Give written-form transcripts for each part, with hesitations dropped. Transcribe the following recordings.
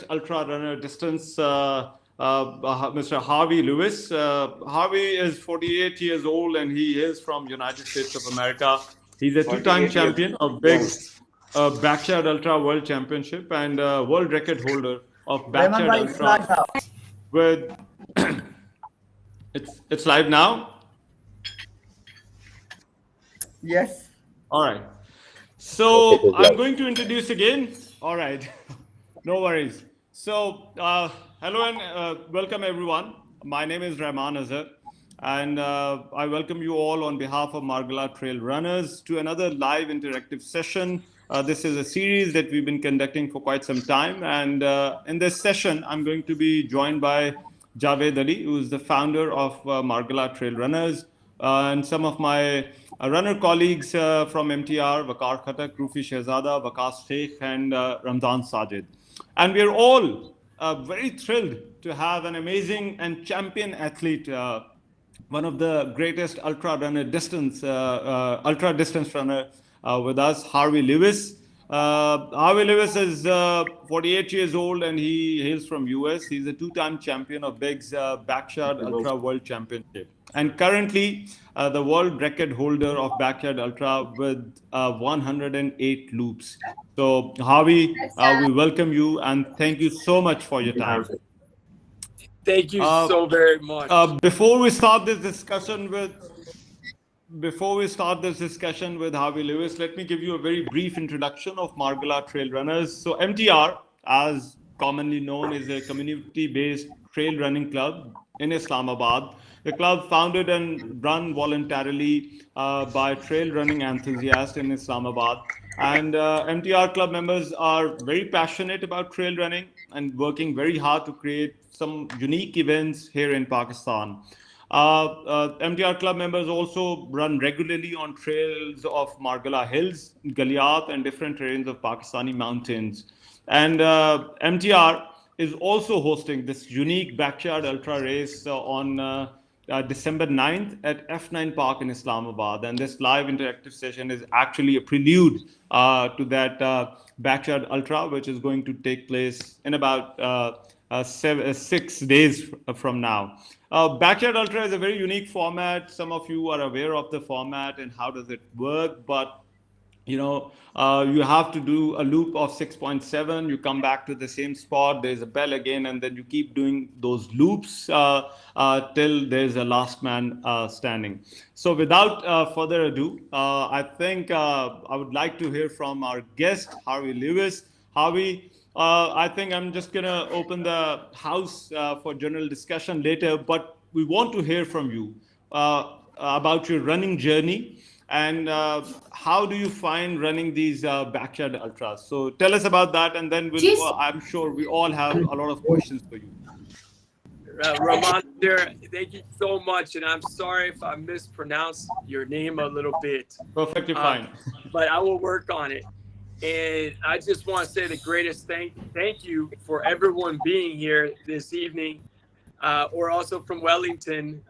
ultra runner distance, Mr. Harvey Lewis. Harvey is 48 years old and he is from United States of America. He's a two-time 48 years champion of young. big Backyard Ultra World Championship and world record holder of Raymond Backyard bhai, it's Ultra live now. with it's live now. Yes. All right. So I'm going to introduce again. All right. No worries. So, hello and welcome everyone. My name is Rahman Azhar, and I welcome you all on behalf of Margalla Trail Runners to another live interactive session. This is a series that we've been conducting for quite some time, and in this session, I'm going to be joined by Javed Ali, who is the founder of Margalla Trail Runners, and some of my runner colleagues from MTR, Waqar Khattak, Rufi Shehzada, Waqas Sheikh, and Ramzan Sajid. And we're all very thrilled to have an amazing and champion athlete, one of the greatest ultra distance runner with us, Harvey Lewis. Harvey Lewis is 48 years old and he hails from US. He's a two-time champion of Big's Backyard Ultra World Championship, and currently the world record holder of Backyard Ultra with 108 loops. So, Harvey, we welcome you and thank you so much for your time. Thank you so very much. Before we start this discussion with Harvey Lewis, let me give you a very brief introduction of Margalla Trail Runners. So MTR, as commonly known, is a community-based trail running club in Islamabad. The club founded and run voluntarily by trail running enthusiasts in Islamabad. And MTR club members are very passionate about trail running and working very hard to create some unique events here in Pakistan. MTR club members also run regularly on trails of Margalla Hills, Galiyat, and different terrains of Pakistani mountains. And MTR is also hosting this unique Backyard Ultra race on December 9th at F9 Park in Islamabad. And this live interactive session is actually a prelude to that Backyard Ultra, which is going to take place in about 6 days from now. Backyard Ultra is a very unique format. Some of you are aware of the format and how does it work, but you have to do a loop of 6.7. You come back to the same spot. There's a bell again, and then you keep doing those loops till there's a last man standing. So, without further ado, I think I would like to hear from our guest, Harvey Lewis. Harvey, I think I'm just going to open the house for general discussion later, but we want to hear from you about your running journey and how do you find running these Backyard Ultras. So tell us about that, and then I'm sure we all have a lot of questions for you. Rahman, thank you so much, and I'm sorry if I mispronounced your name a little bit. Perfectly fine. But I will work on it. And I just want to say the greatest thank you for everyone being here this evening, or also from Wellington.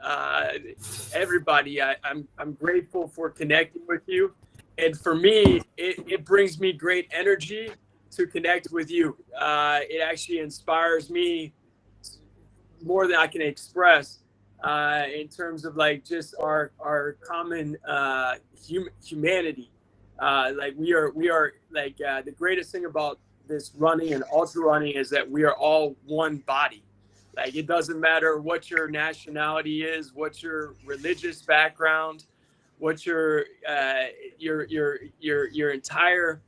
Everybody, I'm grateful for connecting with you. And for me, it brings me great energy to connect with you. It actually inspires me more than I can express in terms of like just our common humanity. Like we are like the greatest thing about this running and ultra running is that we are all one body. Like it doesn't matter what your nationality is, what your religious background, what your entire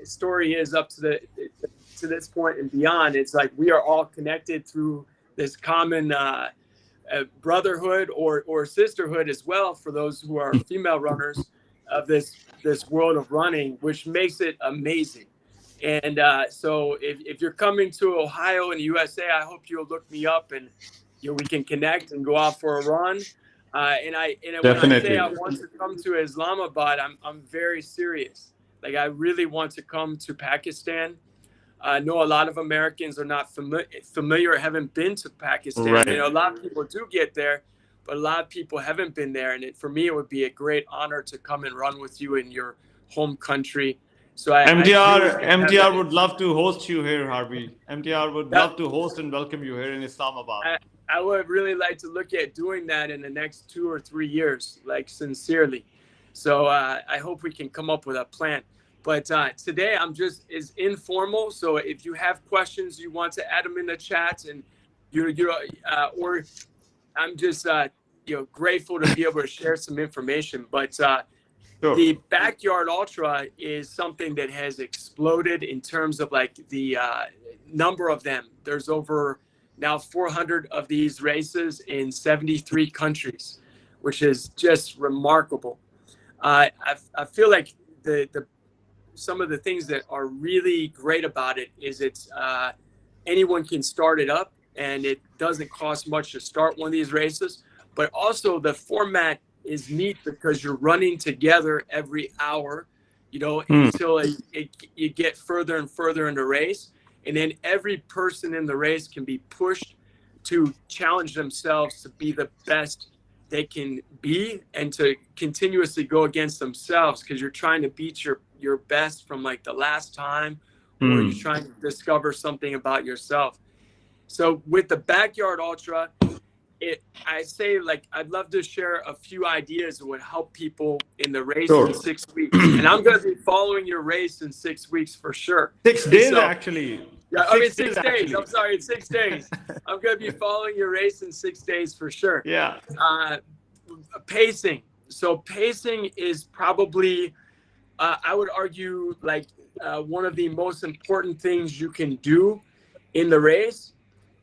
story is up to this point and beyond. It's like we are all connected through this common brotherhood or sisterhood as well for those who are female runners of this world of running, which makes it amazing. And so if you're coming to Ohio in the USA, I hope you'll look me up and we can connect and go out for a run. And when I say I want to come to Islamabad, I'm very serious. Like I really want to come to Pakistan. I know a lot of Americans are not familiar or haven't been to Pakistan. Right. A lot of people do get there, but a lot of people haven't been there. And for me, it would be a great honor to come and run with you in your home country. So I MTR truly have MTR that. would love to host you here, Harvey. MTR would That- love to host and welcome you here in Islamabad. I would really like to look at doing that in the next 2 or 3 years, like sincerely. So I hope we can come up with a plan. But today I'm just is informal. So if you have questions, you want to add them in the chat, and or I'm just grateful to be able to share some information. But Sure. the Backyard Ultra is something that has exploded in terms of like the number of them. There's over now 400 of these races in 73 countries, which is just remarkable. I feel like the some of the things that are really great about it is it's anyone can start it up, and it doesn't cost much to start one of these races. But also the format is neat because you're running together every hour, until you get further and further in the race. And then every person in the race can be pushed to challenge themselves to be the best they can be, and to continuously go against themselves, because you're trying to beat your best from like the last time, or you're trying to discover something about yourself. So with the Backyard Ultra, I say, like, I'd love to share a few ideas that would help people in the race Sure. in 6 weeks. And I'm going to be following your race in 6 weeks for sure. 6 days actually. Yeah, I mean 6 days. Actually. I'm sorry, it's 6 days. I'm going to be following your race in 6 days for sure. Yeah. Pacing. So pacing is probably, I would argue, like one of the most important things you can do in the race.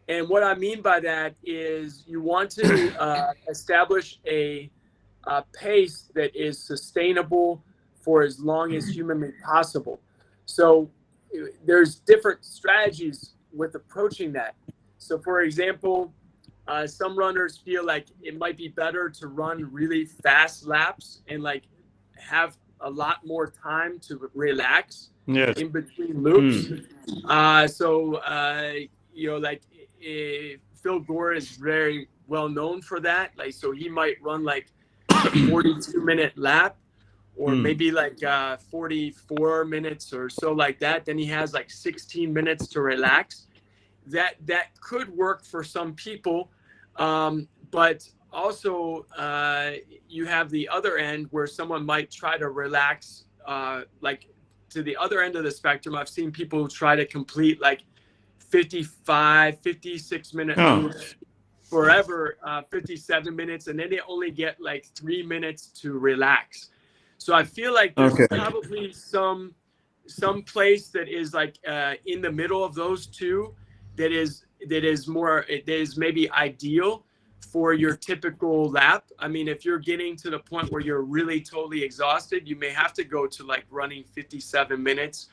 And what I mean by that is you want to establish a pace that is sustainable for as long as humanly possible. So there's different strategies with approaching that. So for example, some runners feel like it might be better to run really fast laps and like have a lot more time to relax in between loops. Phil Gore is very well known for that. Like, so he might run like a 42-minute lap, or maybe like 44 minutes or so like that. Then he has like 16 minutes to relax. That could work for some people, but also you have the other end where someone might try to relax, like to the other end of the spectrum. I've seen people try to complete like 55, 56-minute loops forever, 57 minutes, and then they only get like 3 minutes to relax. So I feel like there's probably some place that is like in the middle of those two that is maybe ideal for your typical lap. I mean, if you're getting to the point where you're really totally exhausted, you may have to go to like running 57 minutes.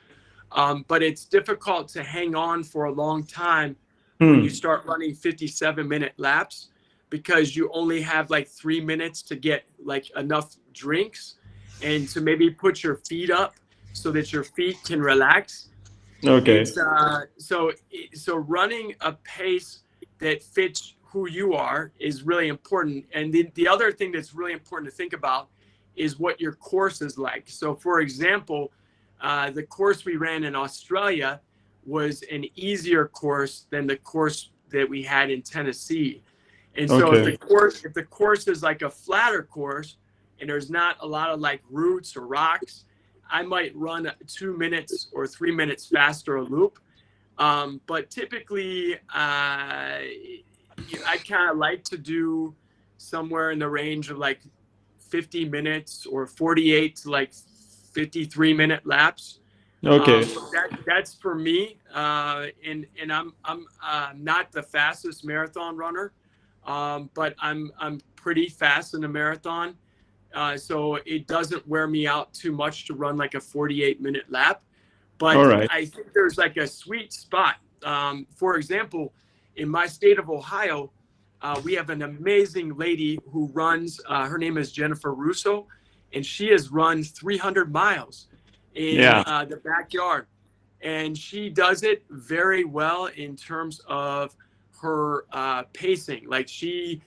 But it's difficult to hang on for a long time when you start running 57-minute laps, because you only have like 3 minutes to get like enough drinks and to maybe put your feet up so that your feet can relax. Okay. So running a pace that fits who you are is really important. And the other thing that's really important to think about is what your course is like. So for example, the course we ran in Australia was an easier course than the course that we had in Tennessee. And so if the course is like a flatter course and there's not a lot of like roots or rocks, I might run 2 minutes or 3 minutes faster a loop. But typically, I kind of like to do somewhere in the range of like 50 minutes or 48 to like 53-minute laps. That's for me. And I'm not the fastest marathon runner, but I'm pretty fast in a marathon. So it doesn't wear me out too much to run like a 48-minute lap. But I think there's like a sweet spot. For example, in my state of Ohio, we have an amazing lady who runs, her name is Jennifer Russo, and she has run 300 miles in the backyard. And she does it very well in terms of her pacing. Like she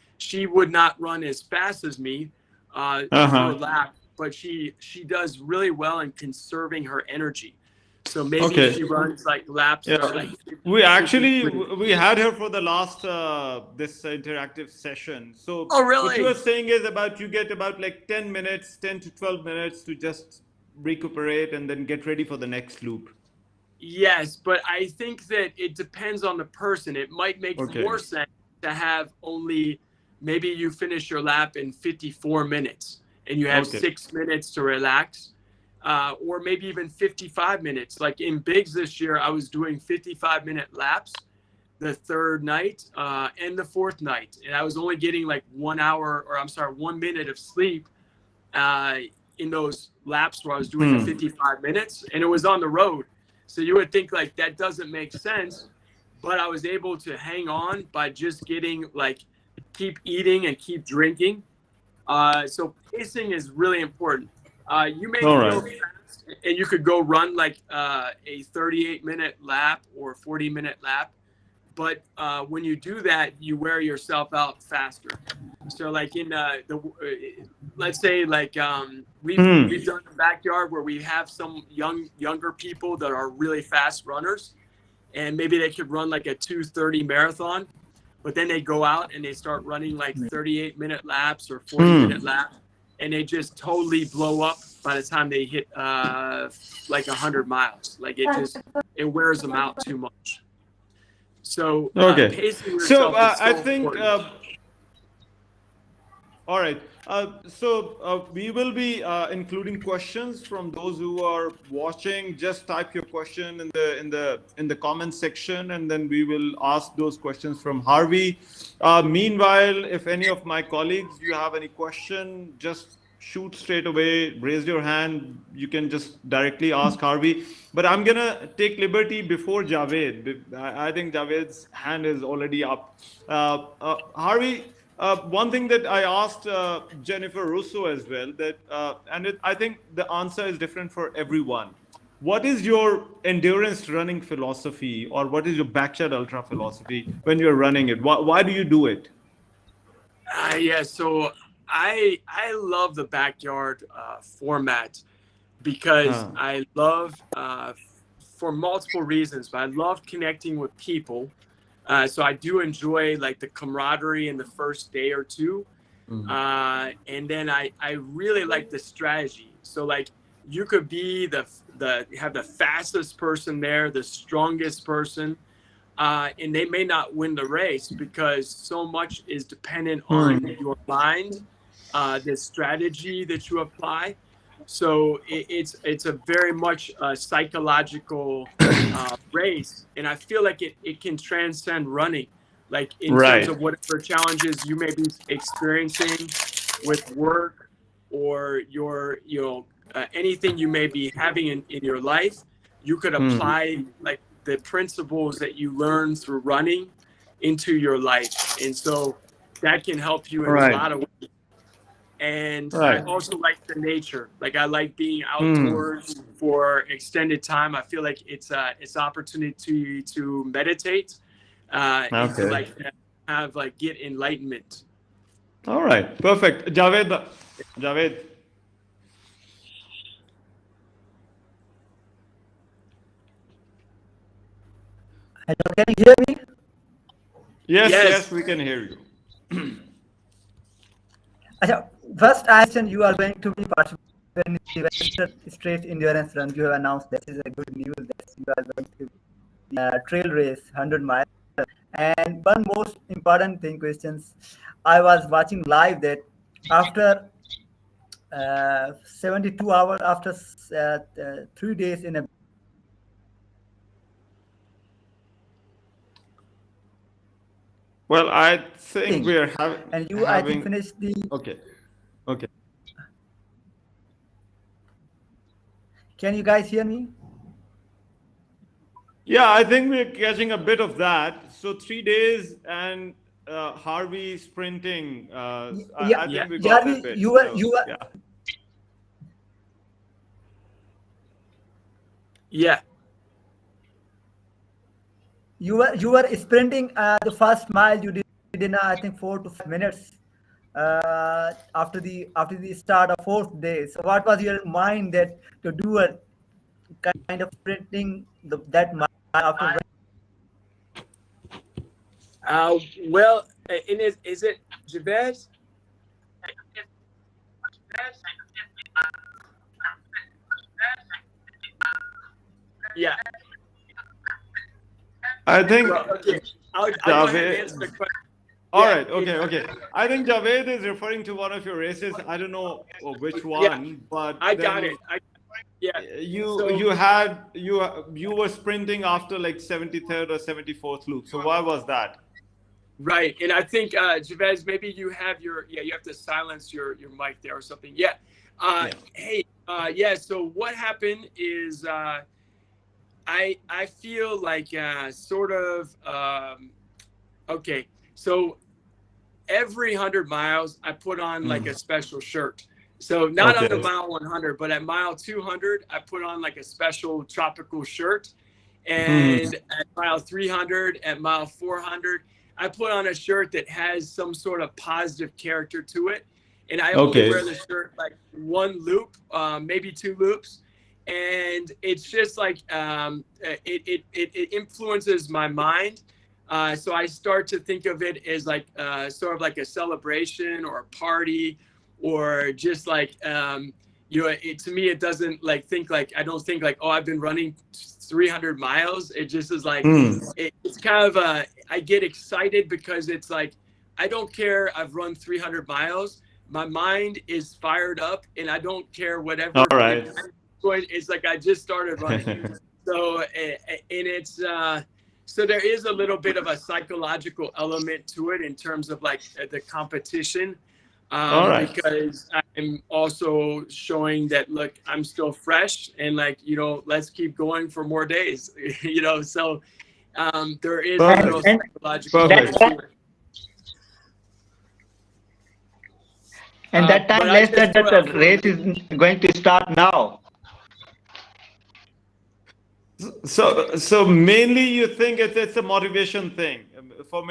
would not run as fast as me per lap, but she does really well in conserving her energy. So maybe she runs like laps that are like 50, We actually 50. we had her for the last this interactive session. So Oh, what you really? were saying is about you get about like 10 minutes, 10 to 12 minutes to just recuperate and then get ready for the next loop. Yes, but I think that it depends on the person. It might make more sense to have only maybe you finish your lap in 54 minutes and you have 6 minutes to relax. Or maybe even 55 minutes. Like in Bigs this year, I was doing 55-minute laps the third night and the fourth night. And I was only getting like 1 hour, or I'm sorry, 1 minute of sleep in those laps where I was doing the 55 minutes. And it was on the road. So you would think like that doesn't make sense. But I was able to hang on by just getting like, keep eating and keep drinking. So pacing is really important. You may feel fast and you could go run like a 38-minute lap or 40-minute lap. But when you do that, you wear yourself out faster. So like in let's say like we've done the backyard where we have some younger people that are really fast runners, and maybe they could run like a 2:30 marathon, but then they go out and they start running like 38-minute laps or 40-minute laps, and they just totally blow up by the time they hit like 100 miles. Like it wears them out too much. So pacing yourself is so I think important. all right. We will be including questions from those who are watching. Just type your question in the comment section, and then we will ask those questions from Harvey. Meanwhile, if any of my colleagues you have any question, just shoot straight away. Raise your hand. You can just directly ask Harvey. But I'm gonna take liberty before Javed. I think Javed's hand is already up. Harvey. One thing that I asked Jennifer Russo as well, that I think the answer is different for everyone. What is your endurance running philosophy, or what is your Backyard Ultra philosophy when you're running it? Why do you do it? So I love the backyard format because I love for multiple reasons, but I love connecting with people. So I do enjoy like the camaraderie in the first day or two. And then I really like the strategy. So like you could be have the fastest person there, the strongest person, and they may not win the race because so much is dependent on your mind, the strategy that you apply. So it's a very much psychological race, and I feel like it can transcend running, like in terms of whatever challenges you may be experiencing with work or your anything you may be having in your life. You could apply like the principles that you learn through running into your life, and so that can help you in a lot of ways. And I also like the nature. Like I like being outdoors for extended time. I feel like it's opportunity to meditate and to like have like get enlightenment. All right, perfect. Javed. Hello, can you hear me? Yes, we can hear you. First, I mentioned you are going to be participating in the Western Straight Endurance Run. You have announced that is a good news that you are going to be trail race 100 miles. And one most important thing, questions. I was watching live that after 72 hours, after 3 days in a Well, I think we are and you I think finished the okay. Can you guys hear me? Yeah, I think we're catching a bit of that. So 3 days and Harvey sprinting. I think we got that bit. You were You were sprinting the first mile. You did in I think 4 to 5 minutes. after the start of fourth day. So what was your mind that to do a kind of sprinting that mile after? Well, and is it Javed? Yeah. I think Well, okay. I'll go ahead and answer the Javed. question. All Yeah. right. Okay. Okay. I think Javed is referring to one of your races. I don't know which Yeah. one, but I got then it. Yeah. you So you had you were sprinting after like 73rd or 74th loop. So why was that? right, and I think Javed, maybe you have you have to silence your mic there or something. Yeah. Yeah. Hey. Yeah. So what happened is I feel like sort of okay. So every 100 miles I put on like a Mm. special shirt. So not on the Okay. mile 100, but at mile 200 I put on like a special tropical shirt, Hmm. and at mile 300, at mile 400 I put on a shirt that has some sort of positive character to it, and I only Okay. wear the shirt like one loop, maybe two loops, and it's just like it influences my mind. So I start to think of it as like sort of like a celebration or a party, or just like to me it doesn't like think like I don't think like, oh, I've been running 300 miles. It just is like Hmm. it's kind of I get excited because it's like I don't care. I've run 300 miles. My mind is fired up, and I don't care All whatever. right. It's like I just started running. So and it's so there is a little bit of a psychological element to it in terms of like the competition, All right. because I'm also showing that look, I'm still fresh, and like let's keep going for more days. So there is a And little Perfect. and psychological that element Perfect. to time it. and that But time I less just that sort the of race is going to start now. So mainly you think it's a motivation thing. For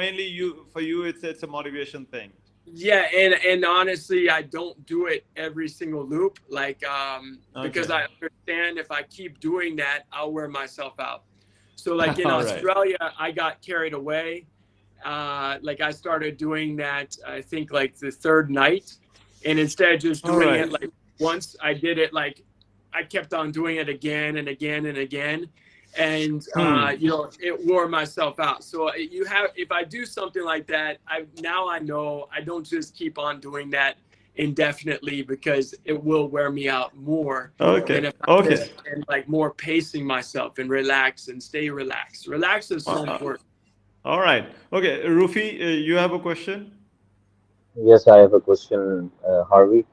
you it's a motivation thing. yeah, and honestly, I don't do it every single loop, like because Okay. I understand if I keep doing that, I'll wear myself out. So like in All right. Australia, I got carried away. Like I started doing that, I think like the third night, and instead of just All doing right. it like once, I did it like I kept on doing it again and again and again, and Hmm. it wore myself out. So you have, if I do something like that, I know I don't just keep on doing that indefinitely, because it will wear me out more than Okay. if I Okay. just and like more pacing myself and relax and stay relaxed. Relax is so Uh, important. all right. Okay. Rufi, you have a question? Yes, I have a question, Harvey.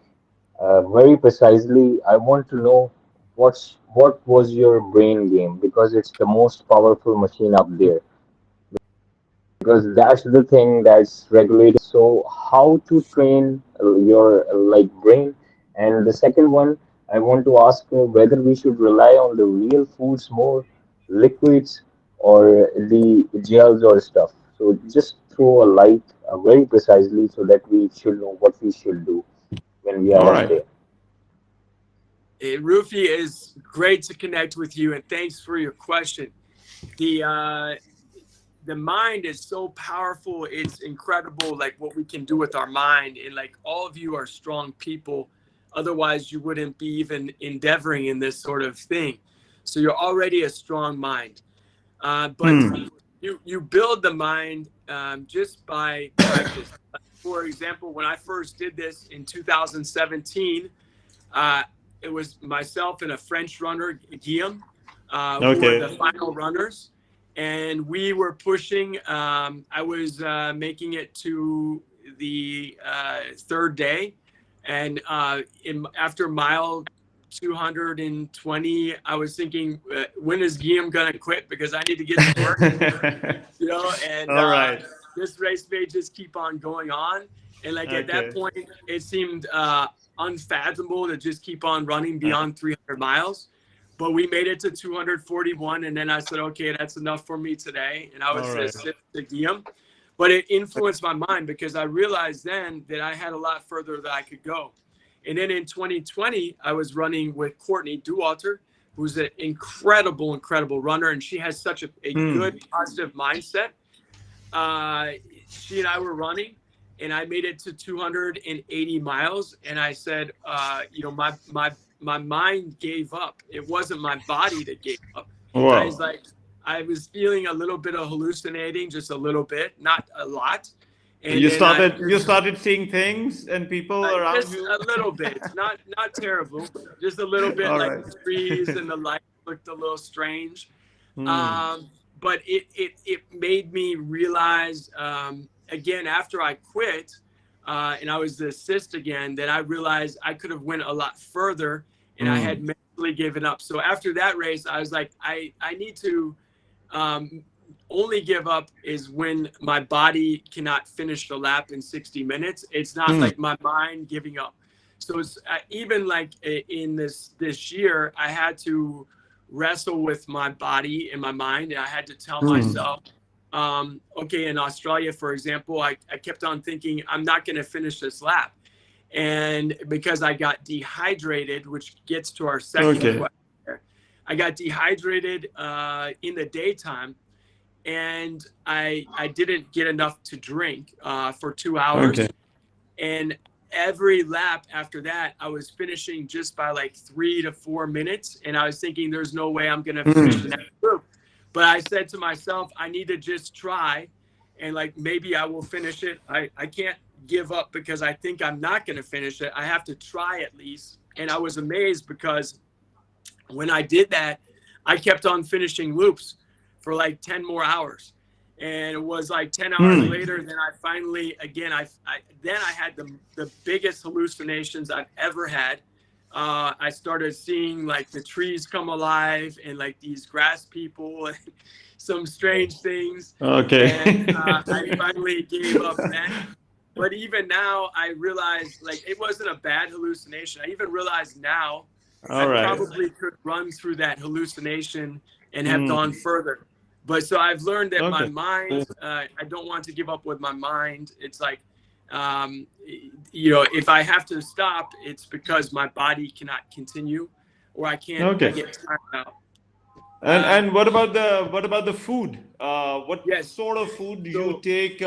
Very precisely, I want to know what was your brain game, because it's the most powerful machine up there. Because that's the thing that's regulated. So, how to train your like brain? And the second one, I want to ask whether we should rely on the real foods more, liquids, or the gels or stuff. So, just throw a light very precisely so that we should know what we should do when we All are up right. there. Rufi, is great to connect with you, and thanks for your question. The mind is so powerful; it's incredible, like what we can do with our mind. And like all of you are strong people, otherwise you wouldn't be even endeavoring in this sort of thing. So you're already a strong mind, but Hmm. you build the mind just by practice. For example, when I first did this in 2017. Uh, it was myself and a French runner, Guillaume, who were the Okay. final runners. And we were pushing. I was making it to the third day. And after mile 220, I was thinking, when is Guillaume going to quit? Because I need to get to work. And All right. this race may just keep on going on. And like at that Okay. point, it seemed unfathomable to just keep on running Uh, beyond 300 miles. But we made it to 241, and then I said, okay, that's enough for me today. And I was all right. just to Guillaume. but it influenced my mind because I realized then that I had a lot further that I could go. And then in 2020, I was running with Courtney Dauwalter, who's an incredible runner, and she has such a good positive mindset. She and I were running, and I made it to 280 miles, and I said, you know, my mind gave up. It wasn't my body that gave up. Wow. I was like, I was feeling a little bit of hallucinating, just a little bit, not a lot. And you then started seeing things and people around just you. a little bit, not terrible, just a little bit. All Like right. the trees and the light looked a little strange. Hmm. But it made me realize, again, after I quit and I was the assist again, that I realized I could have went a lot further, and I had mentally given up. So after that race, I was like, I need to only give up is when my body cannot finish the lap in 60 minutes. It's not like my mind giving up. So it's even like in this year, I had to wrestle with my body and my mind, and I had to tell myself, okay, in Australia, for example, I kept on thinking I'm not going to finish this lap, and because I got dehydrated, which gets to our second question, I got dehydrated in the daytime, and I didn't get enough to drink for 2 hours, and every lap after that, I was finishing just by like 3 to 4 minutes. And I was thinking, there's no way I'm going to finish the next group. But I said to myself, I need to just try. And like, maybe I will finish it. I can't give up because I think I'm not going to finish it. I have to try at least. And I was amazed because when I did that, I kept on finishing loops for like 10 more hours. And it was like 10 hours later, then I finally, again, I had the biggest hallucinations I've ever had. I started seeing like the trees come alive and like these grass people and some strange things. And I finally gave up then. But even now, I realized like it wasn't a bad hallucination. I even realized now I probably could run through that hallucination and have gone further. But so I've learned that my mind, I don't want to give up with my mind. It's like, you know, if I have to stop, it's because my body cannot continue, or I can't get tired out. And what about the food? What sort of food do you take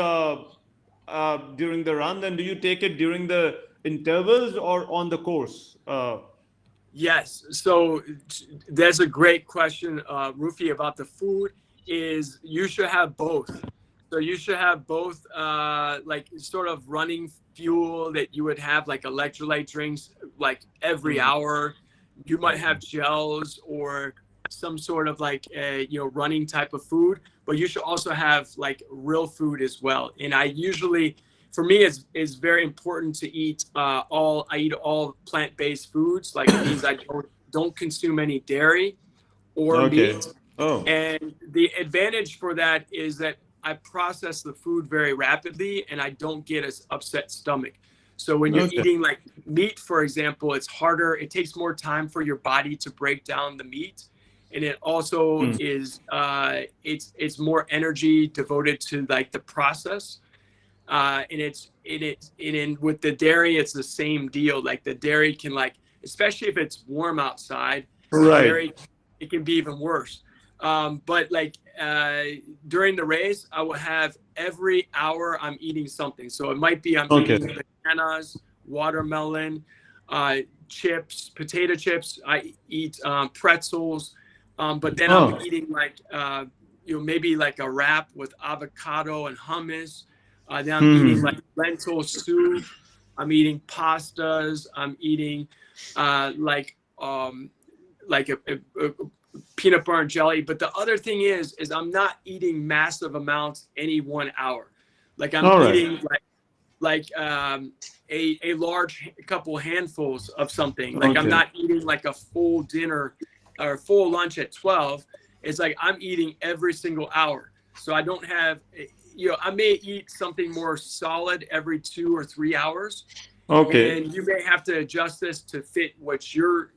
during the run? And do you take it during the intervals or on the course? Yes. So that's a great question, Rufi, about the food. Is you should have both. So you should have both like sort of running fuel that you would have, like electrolyte drinks like every hour. You might have gels or some sort of like you know, running type of food, but you should also have like real food as well. And I usually, for me, it's very important to eat I eat all plant-based foods. Like it means I don't consume any dairy or meat. And the advantage for that is that I process the food very rapidly and I don't get an upset stomach. So when you're eating like meat, for example, it's harder. It takes more time for your body to break down the meat. And it also is, it's more energy devoted to like the process. And with the dairy, it's the same deal. Like the dairy can like, especially if it's warm outside, dairy, it can be even worse. But like during the race, I will have every hour I'm eating something. So it might be I'm eating bananas, watermelon, chips, potato chips. I eat pretzels, but then I'm eating like you know, maybe like a wrap with avocado and hummus. Then I'm eating like lentil soup. I'm eating pastas. I'm eating like a peanut butter and jelly. But the other thing is I'm not eating massive amounts any 1 hour. Like I'm eating like a large couple handfuls of something. Like I'm not eating like a full dinner or full lunch at 12. It's like I'm eating every single hour. So I don't have, you know, I may eat something more solid every 2 or 3 hours. And you may have to adjust this to fit what you're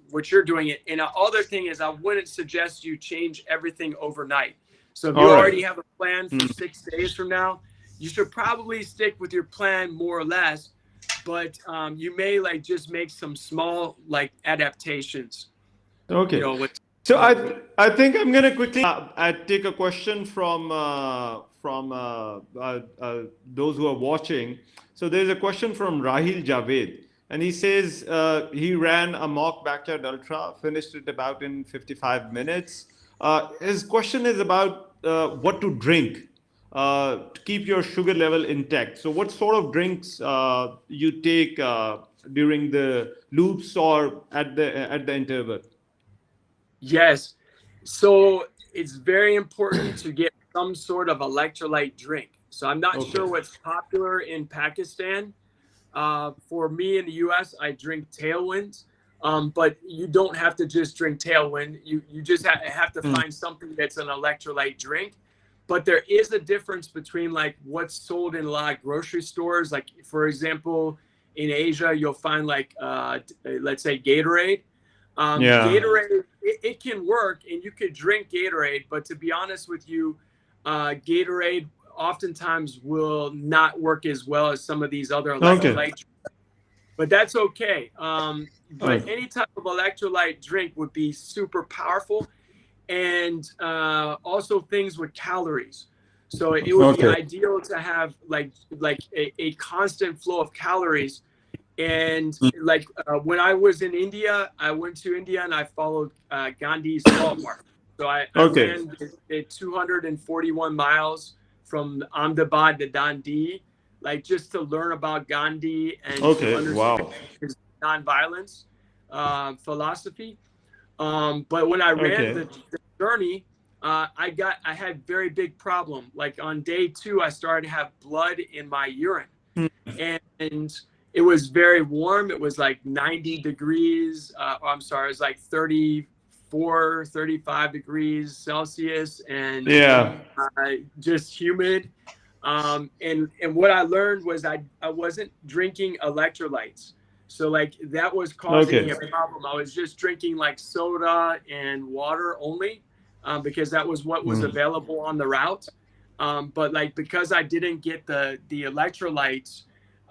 doing it. And the other thing is I wouldn't suggest you change everything overnight. So if you already have a plan for 6 days from now, you should probably stick with your plan more or less, but you may like just make some small like adaptations. Okay. You know, with So I think I'm gonna quickly I take a question from those who are watching. So there's a question from Rahil Javed, and he says he ran a mock backyard ultra, finished it about in 55 minutes. His question is about what to drink to keep your sugar level intact. So what sort of drinks you take during the loops or at the interval? yes. So it's very important to get some sort of electrolyte drink. So I'm not Okay. sure what's popular in Pakistan. For me in the US, I drink Tailwind. But you don't have to just drink Tailwind. You just have to find something that's an electrolyte drink. But there is a difference between like what's sold in a lot of grocery stores. Like for example, in Asia, you'll find like let's say Gatorade. Yeah. Gatorade, it can work, and you could drink Gatorade. But to be honest with you, Gatorade oftentimes will not work as well as some of these other Okay. electrolyte. But that's okay. But Okay. any type of electrolyte drink would be super powerful, and also things with calories. So it would be Okay. ideal to have like a constant flow of calories. And like when I was in India, I went to India and I followed Gandhi's salt march. So I Okay. ran the 241 miles from Ahmedabad to Dundee, like just to learn about Gandhi and to Okay. understand Wow. his nonviolence philosophy. But when I ran Okay. the journey, I had very big problem. Like on day 2, I started to have blood in my urine, and it was very warm. It was like 90 degrees. I'm sorry, it was like 34, 35 degrees Celsius, and Yeah. just humid. And what I learned was I wasn't drinking electrolytes. So like that was causing me a problem. I was just drinking like soda and water only, because that was what was available on the route. But like because I didn't get the electrolytes,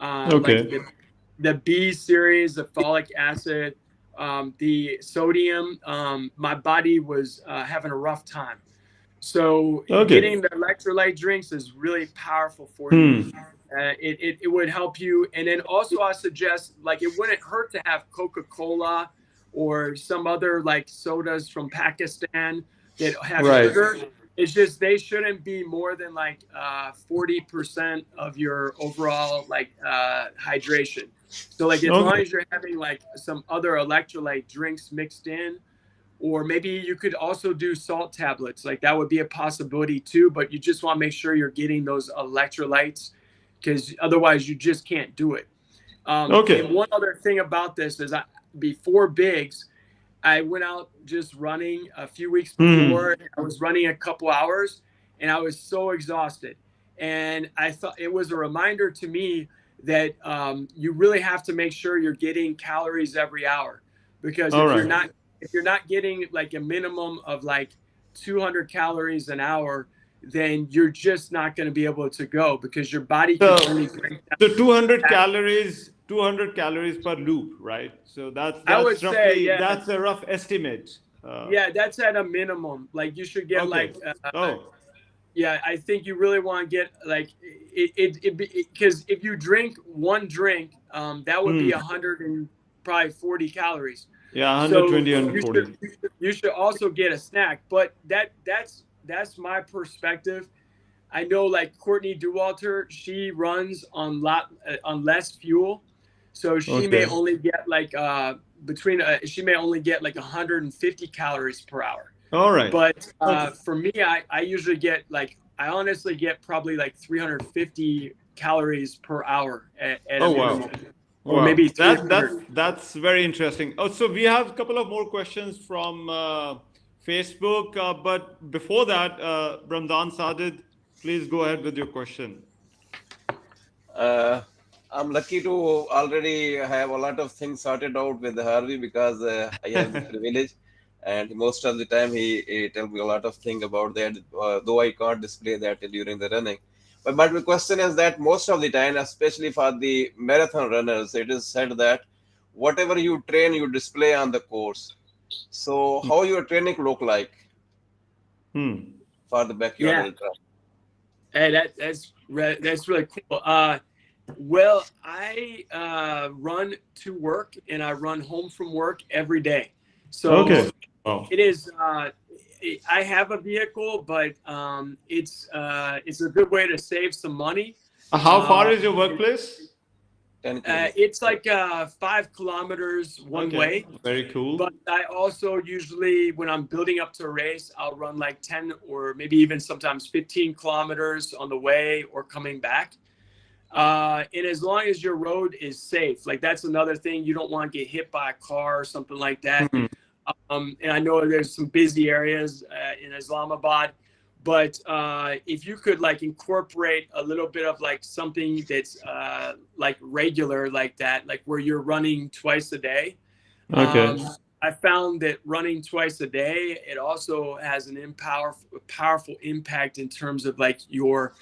Okay. like the B series, the folic acid, the sodium, my body was having a rough time. So Okay. getting the electrolyte drinks is really powerful for you. It would help you. And then also I suggest, like, it wouldn't hurt to have Coca-Cola or some other like sodas from Pakistan that have Right. sugar. It's just they shouldn't be more than like 40% of your overall like hydration. So like as long Okay. as you're having like some other electrolyte drinks mixed in, or maybe you could also do salt tablets. Like that would be a possibility too, but you just want to make sure you're getting those electrolytes, because otherwise you just can't do it. Okay. And one other thing about this is before Bigs, I went out just running a few weeks before. I was running a couple hours and I was so exhausted. And I thought it was a reminder to me that you really have to make sure you're getting calories every hour, because All if you're not getting like a minimum of like 200 calories an hour, then you're just not going to be able to go, because your body can So, only break down. so 200 calories per loop, right? So I would that's say, roughly yeah. that's a rough estimate. Yeah, that's at a minimum. Like you should get Okay. like yeah, I think you really want to get like because if you drink one drink, that would be 100 and probably 40 calories. Yeah, So 120 and 40. you should also get a snack. But that's my perspective. I know like Courtney Dauwalter, she runs on less fuel, so she may Okay. only get like she may only get like 150 calories per hour. All right. But Okay. for me, I usually get like, I honestly get probably like 350 calories per hour at Oh, a wow. minimum. Or Wow. maybe 300. That's very interesting. Oh, so we have a couple of more questions from Facebook, but before that, Ramzan Sadid, please go ahead with your question. I'm lucky to already have a lot of things sorted out with Harvey, because I have the privilege, and most of the time he tells me a lot of things about that, though I can't display that during the running. But the question is that most of the time, especially for the marathon runners, it is said that whatever you train, you display on the course. So how your training look like Hmm. for the backyard Yeah. ultra? Hey, that's really cool. Well, I run to work and I run home from work every day. So Okay. Oh. it is. I have a vehicle, but it's a good way to save some money. How far Uh, is your workplace? 10 kilometers. it's like 5 kilometers one Okay. way. Very cool. But I also usually, when I'm building up to a race, I'll run like 10 or maybe even sometimes 15 kilometers on the way or coming back. And as long as your road is safe, like that's another thing, you don't want to get hit by a car or something like that. Mhm. And I know there's some busy areas in Islamabad, but if you could like incorporate a little bit of like something that's like regular like that, like where you're running twice a day. Okay. I found that running twice a day, it also has an powerful impact in terms of like your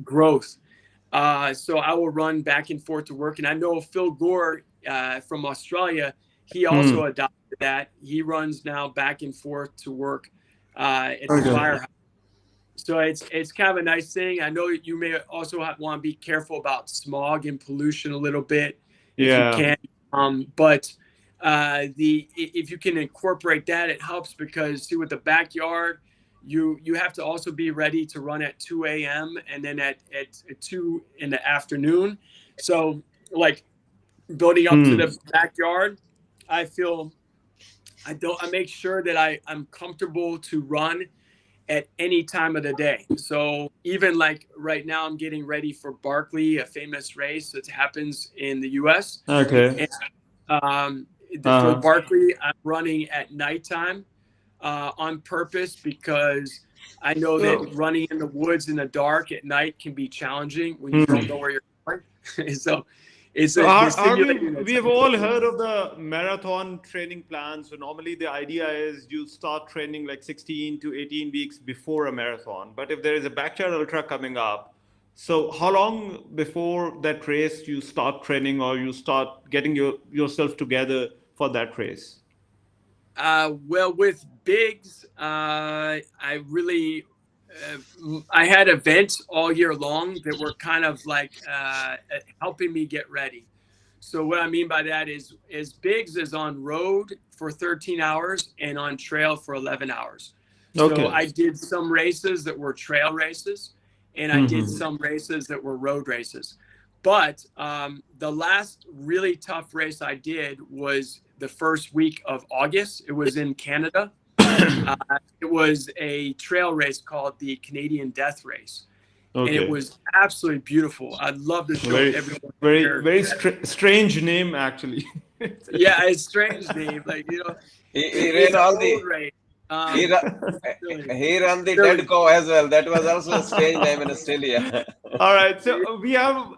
growth. So I will run back and forth to work. And I know Phil Gore from Australia, he also adopted that. He runs now back and forth to work at the Okay. firehouse. So it's kind of a nice thing. I know you may also want to be careful about smog and pollution a little bit if you Yeah. can. But if you can incorporate that, it helps because see with the backyard, you have to also be ready to run at 2 a.m. and then at 2 in the afternoon. So like building up to Hmm. the backyard, I make sure that I'm comfortable to run at any time of the day. So even like right now, I'm getting ready for Barkley, a famous race that happens in the U.S. Okay. And for Uh-huh. Barkley, I'm running at nighttime on purpose because I know that running in the woods in the dark at night can be challenging when you don't know where you're going. So it's So the are we simulating that's have all heard of the marathon training plan. So normally the idea is you start training like 16 to 18 weeks before a marathon. But if there is a backyard ultra coming up, so how long before that race you start training or you start getting yourself together for that race? well, with Biggs, I had events all year long that were kind of like helping me get ready. So what I mean by that is Biggs is on road for 13 hours and on trail for 11 hours. So Okay. I did some races that were trail races and I did some races that were road races. But the last really tough race I did was the first week of August. It was in Canada. It was a trail race called the Canadian Death Race. And it Okay. was absolutely beautiful. I'd love to show Very, everyone very, here. very strange name actually. Yeah, it's strange name. Like, you know, He it's ran a all road the race. he, ra- he ran the dead cow as well. That was also a strange name in Australia. All right. So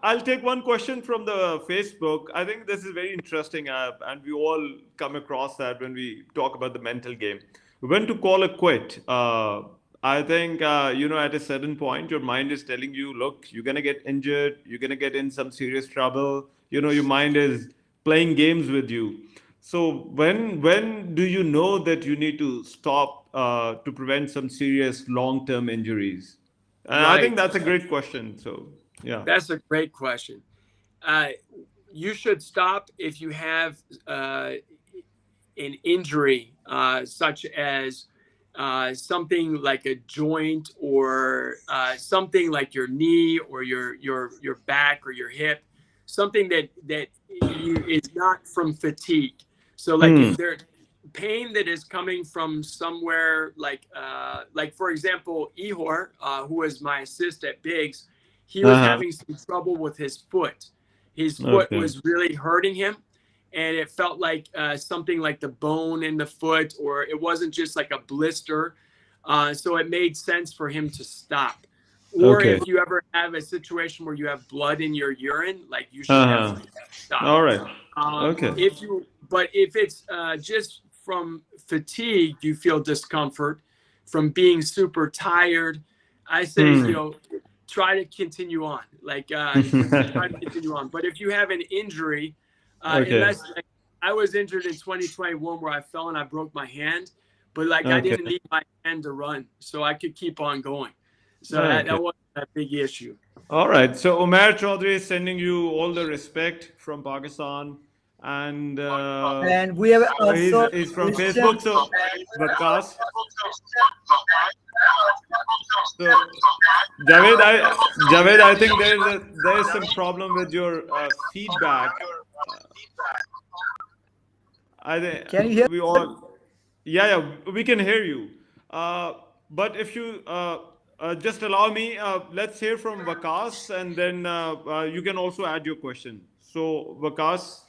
I'll take one question from the Facebook. I think this is very interesting, and we all come across that when we talk about the mental game. When to call a quit. I think, at a certain point, your mind is telling you, look, you're going to get injured. You're going to get in some serious trouble. Your mind is playing games with you. So when do you know that you need to stop to prevent some serious long-term injuries? And I think Right. that's a great question. So, yeah. That's a great question. You should stop if you have an injury, such as something like a joint or something like your knee or your back or your hip, something that is not from fatigue. So like if there's pain that is coming from somewhere like for example, Ihor, who was my assist at Biggs, he was Uh-huh. having some trouble with his foot. His foot Okay. was really hurting him. And it felt like something like the bone in the foot, or it wasn't just like a blister. So it made sense for him to stop. Or Okay. if you ever have a situation where you have blood in your urine, like you should Uh-huh. definitely stop. All right. Okay. If it's just from fatigue, you feel discomfort from being super tired, I say, try to continue on. Like try to continue on. But if you have an injury, unless like, I was injured in 2021 where I fell and I broke my hand, but like I didn't need my hand to run, so I could keep on going. So that wasn't a big issue. All right. So Umair Chaudhary is sending you all the respect from Pakistan, and we have also he's from Facebook. So Vikas. So Javed, I think there is some problem with your feedback. I think Can you hear? we all, yeah, we can hear you. But if you just allow me, let's hear from Vikas, and then you can also add your question. So Vikas.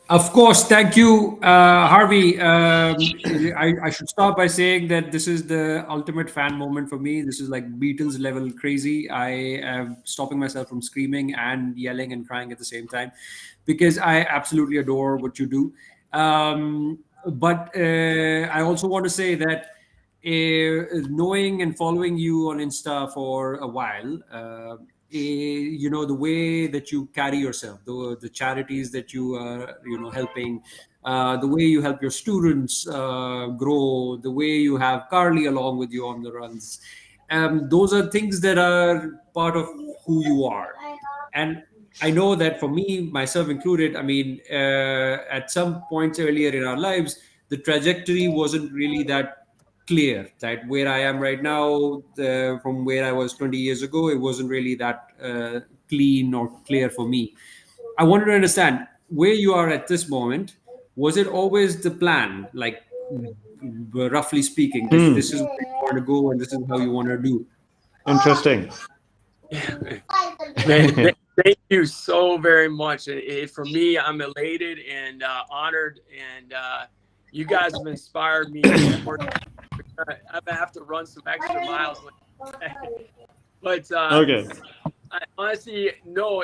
Of course, thank you, Harvey. I should start by saying that this is the ultimate fan moment for me. This is like Beatles level crazy. I am stopping myself from screaming and yelling and crying at the same time because I absolutely adore what you do. But I also want to say that knowing and following you on Insta for a while, you know, the way that you carry yourself, the charities that you are, you know, helping, the way you help your students grow, the way you have Carly along with you on the runs, those are things that are part of who you are. And I know that for me, myself included, I mean, at some points earlier in our lives, the trajectory wasn't really that clear. That where I am right now, from where I was 20 years ago, it wasn't really that clean or clear for me. I wanted to understand where you are at this moment. Was it always the plan, like roughly speaking, this is where you want to go and this is how you want to do? Interesting. Man, thank you so very much. For me, I'm elated and honored, and you guys have inspired me. I'm gonna have to run some extra miles. But Okay. I honestly, no,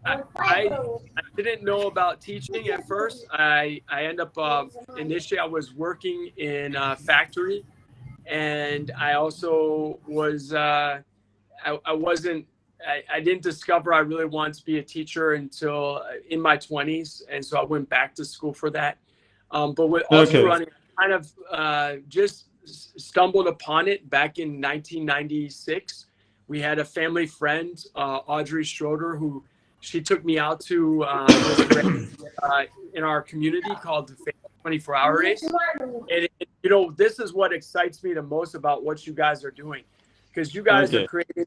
I didn't know about teaching at first. I ended up initially I was working in a factory, and I also was I didn't discover I really wanted to be a teacher until in my 20s, and so I went back to school for that. But with ultra running, I kind of just stumbled upon it back in 1996. We had a family friend, Audrey Schroeder, who she took me out to this race in our community called the 24-hour race. And you know, this is what excites me the most about what you guys are doing, because you guys are creating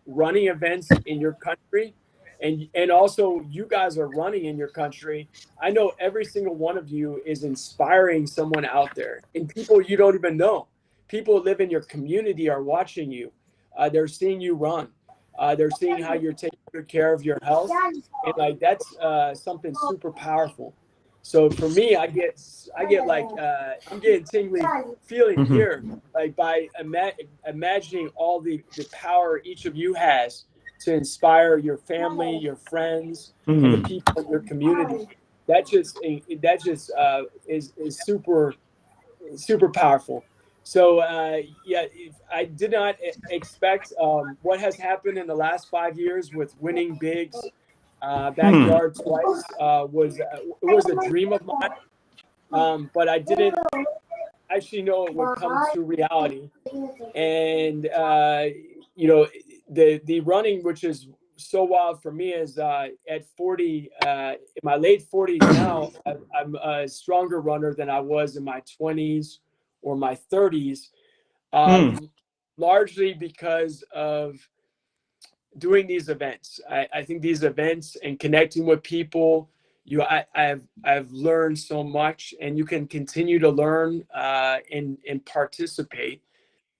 running events in your country, and also you guys are running in your country. I know every single one of you is inspiring someone out there, and people you don't even know. People who live in your community are watching you. They're seeing you run. They're seeing how you're taking good care of your health, and like that's something super powerful. So for me, I get like I'm getting tingly feeling here, like by imagining all the power each of you has to inspire your family, your friends, and the people in your community. That just is super powerful. So yeah, I did not expect what has happened in the last 5 years with winning bigs. Backyard twice it was a dream of mine, but I didn't actually know it would come to reality. And you know, the running, which is so wild for me, is at 40, in my late 40s now, I'm a stronger runner than I was in my 20s or my 30s, largely because of doing these events. I think these events and connecting with people, I've learned so much, and you can continue to learn and participate.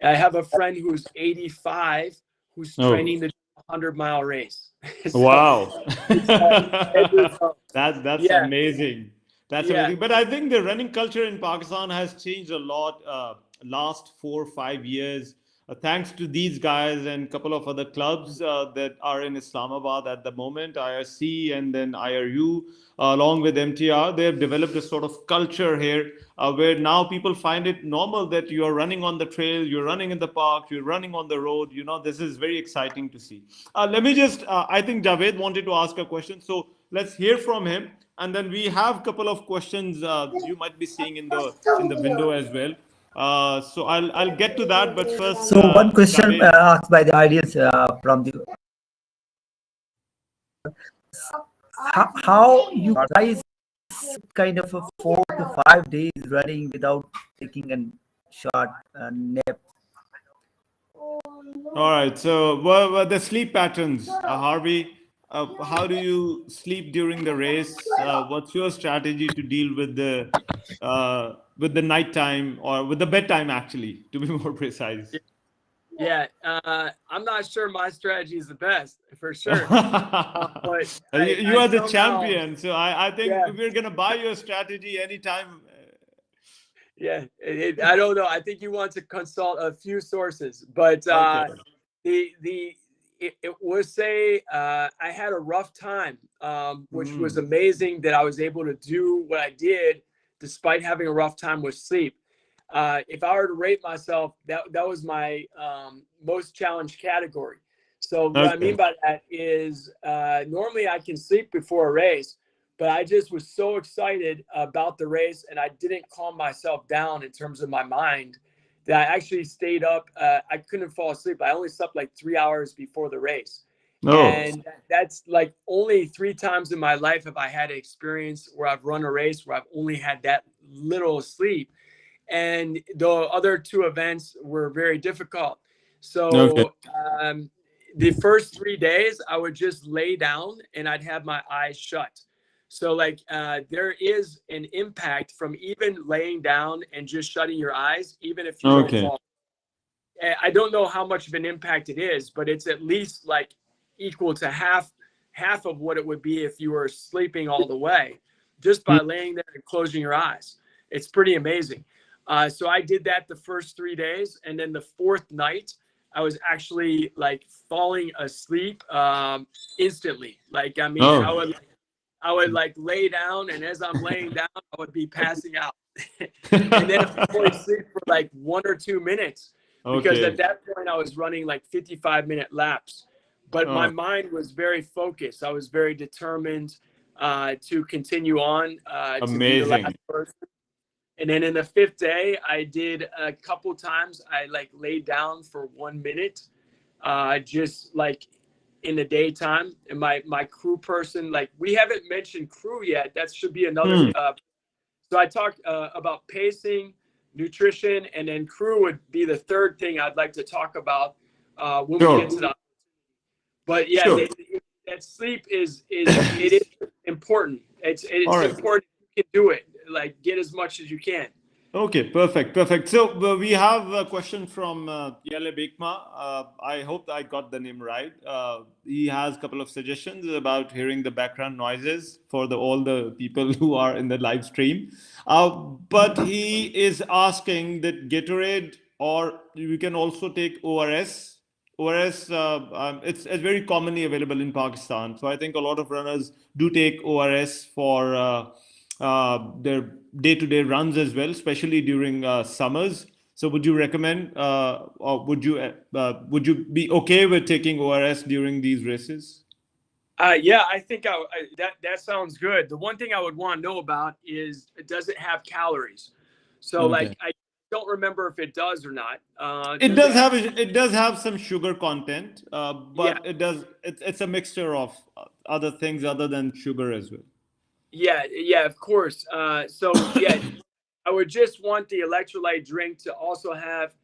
I have a friend who's 85 who's training to do a 100-mile race. So, wow. That's yeah. amazing. That's amazing. But I think the running culture in Pakistan has changed a lot last 4 or 5 years. Thanks to these guys and a couple of other clubs that are in Islamabad at the moment, IRC and then IRU, along with MTR, they have developed a sort of culture here where now people find it normal that you are running on the trail, you're running in the park, you're running on the road. This is very exciting to see. Let me just, I think Javed wanted to ask a question. So let's hear from him. And then we have a couple of questions you might be seeing in the window as well. So I'll get to that, but first, So one question Javed. asked by the audience from the how you guys kind of a 4 to 5 days running without taking a short nap. All right. So, what the sleep patterns, Harvey? How do you sleep during the race? What's your strategy to deal with the nighttime or with the bedtime, actually, to be more precise? Yeah, I'm not sure my strategy is the best for sure. But You I are the somehow, champion, so I think yeah, we're gonna buy your strategy anytime. yeah. I don't know. I think you want to consult a few sources, but Okay. it was say I had a rough time, which was Mm. amazing that I was able to do what I did despite having a rough time with sleep. If I were to rate myself, that was my most challenged category. So what I mean Okay. by that is normally I can sleep before a race, but I just was so excited about the race and I didn't calm myself down in terms of my mind that I actually stayed up. I couldn't fall asleep. I only slept like 3 hours before the race. Oh. And that's like only 3 times in my life have I had an experience where I've run a race where I've only had that little sleep. And the other two events were very difficult. Okay. So the first 3 days, I would just lay down and I'd have my eyes shut. So like there is an impact from even laying down and just shutting your eyes, even if you don't Okay. fall. I don't know how much of an impact it is, but it's at least like equal to half of what it would be if you were sleeping all the way, just by laying there and closing your eyes. It's pretty amazing. So I did that the first 3 days, and then the fourth night, I was actually like falling asleep instantly. Like I mean, Oh. I would like lay down, and as I'm laying down, I would be passing out, and then I would only sleep for like 1 or 2 minutes because at Okay. that point I was running like 55-minute laps. But my Oh, mind was very focused. I was very determined to continue on to be the last amazing. person. And then in the fifth day, I did a couple times. I like laid down for 1 minute, just like in the daytime. And my crew person, like we haven't mentioned crew yet. That should be another. Hmm. So I talked about pacing, nutrition, and then crew would be the third thing I'd like to talk about when we get to Sure. that. But yeah, Sure. that sleep is important. All It's right. important. You can do it. Like get as much as you can. Okay, perfect, perfect. So we have a question from Yale Bikma. I hope I got the name right. He has a couple of suggestions about hearing the background noises for all the people who are in the live stream. But he is asking that Gatorade, or you can also take ORS. ORS, it's very commonly available in Pakistan. So I think a lot of runners do take ORS for their day-to-day runs as well, especially during summers. So would you recommend, or would you be okay with taking ORS during these races? Yeah, I think that sounds good. The one thing I would want to know about is does it have calories? So Okay. like I don't remember if it does or not. It Does it does have? have it does have some sugar content, Yeah, but it's a mixture of other things other than sugar as well. yeah, of course. So yeah, I would just want the electrolyte drink to also have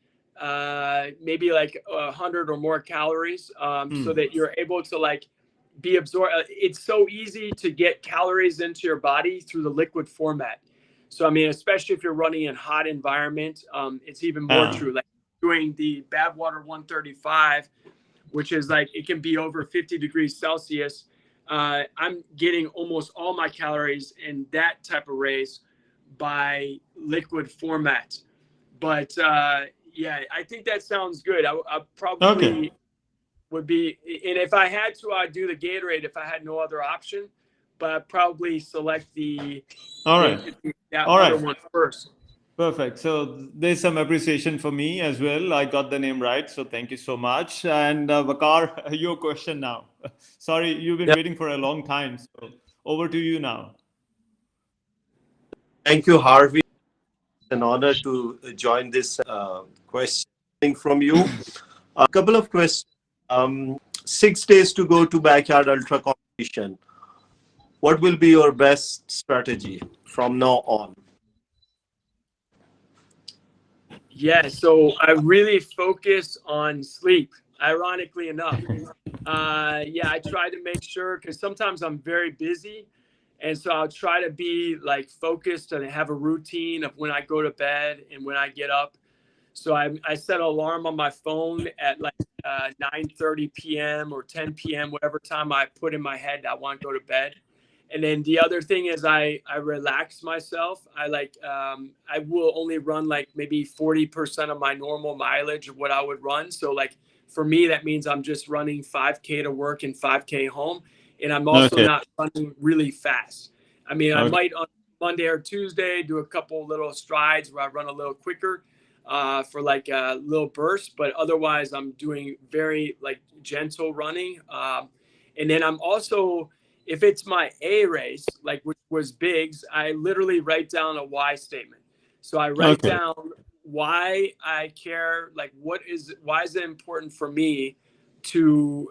maybe like 100 or more calories, so Hmm. that you're able to like be absorbed. It's so easy to get calories into your body through the liquid format. So I mean, especially if you're running in hot environment, it's even more Uh, true. Like doing the Badwater 135, which is like it can be over 50 degrees Celsius. I'm getting almost all my calories in that type of race by liquid format. But Yeah, I think that sounds good. I probably would be, and if I had to, I'd do the Gatorade if I had no other option, but I'd probably select All right. that All other right. one first. Perfect. So there's some appreciation for me as well. I got the name right. So thank you so much. And Vakar, your question now. Sorry, you've been Yeah, waiting for a long time. So over to you now. thank you, Harvey. It's an honor to join this question from you. A couple of questions. 6 days to go to Backyard Ultra competition. What will be your best strategy from now on? Yeah, so I really focus on sleep, ironically enough. Yeah, I try to make sure, because sometimes I'm very busy. And so I'll try to be like focused and have a routine of when I go to bed and when I get up. So I set an alarm on my phone at like 9:30 p.m. or 10 p.m., whatever time I put in my head I want to go to bed. And then the other thing is I relax myself. I will only run like maybe 40% of my normal mileage of what I would run. So like for me, that means I'm just running 5K to work and 5K home. And I'm also not running really fast. I mean, I might on Monday or Tuesday do a couple little strides where I run a little quicker for like a little burst, but otherwise I'm doing very like gentle running. And then I'm also, if it's my A race, like which was Biggs, I literally write down a why statement. So I write down why I care, like why is it important for me to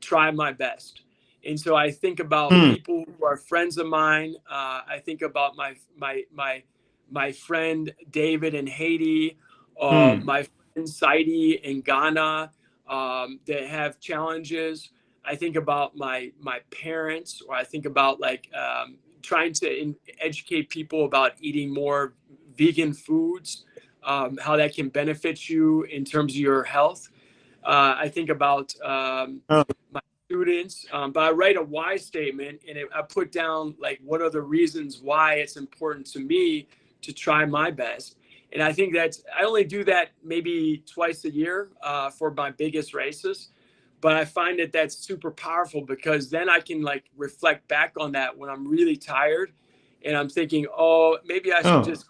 try my best. And so I think about people who are friends of mine. I think about my friend David in Haiti, my friend Saidi in Ghana that have challenges. I think about my parents, or I think about like trying to educate people about eating more vegan foods, how that can benefit you in terms of your health. I think about my students, but I write a why statement and I put down like what are the reasons why it's important to me to try my best. And I think I only do that maybe twice a year for my biggest races. But I find that that's super powerful because then I can like reflect back on that when I'm really tired and I'm thinking, oh, maybe I should just,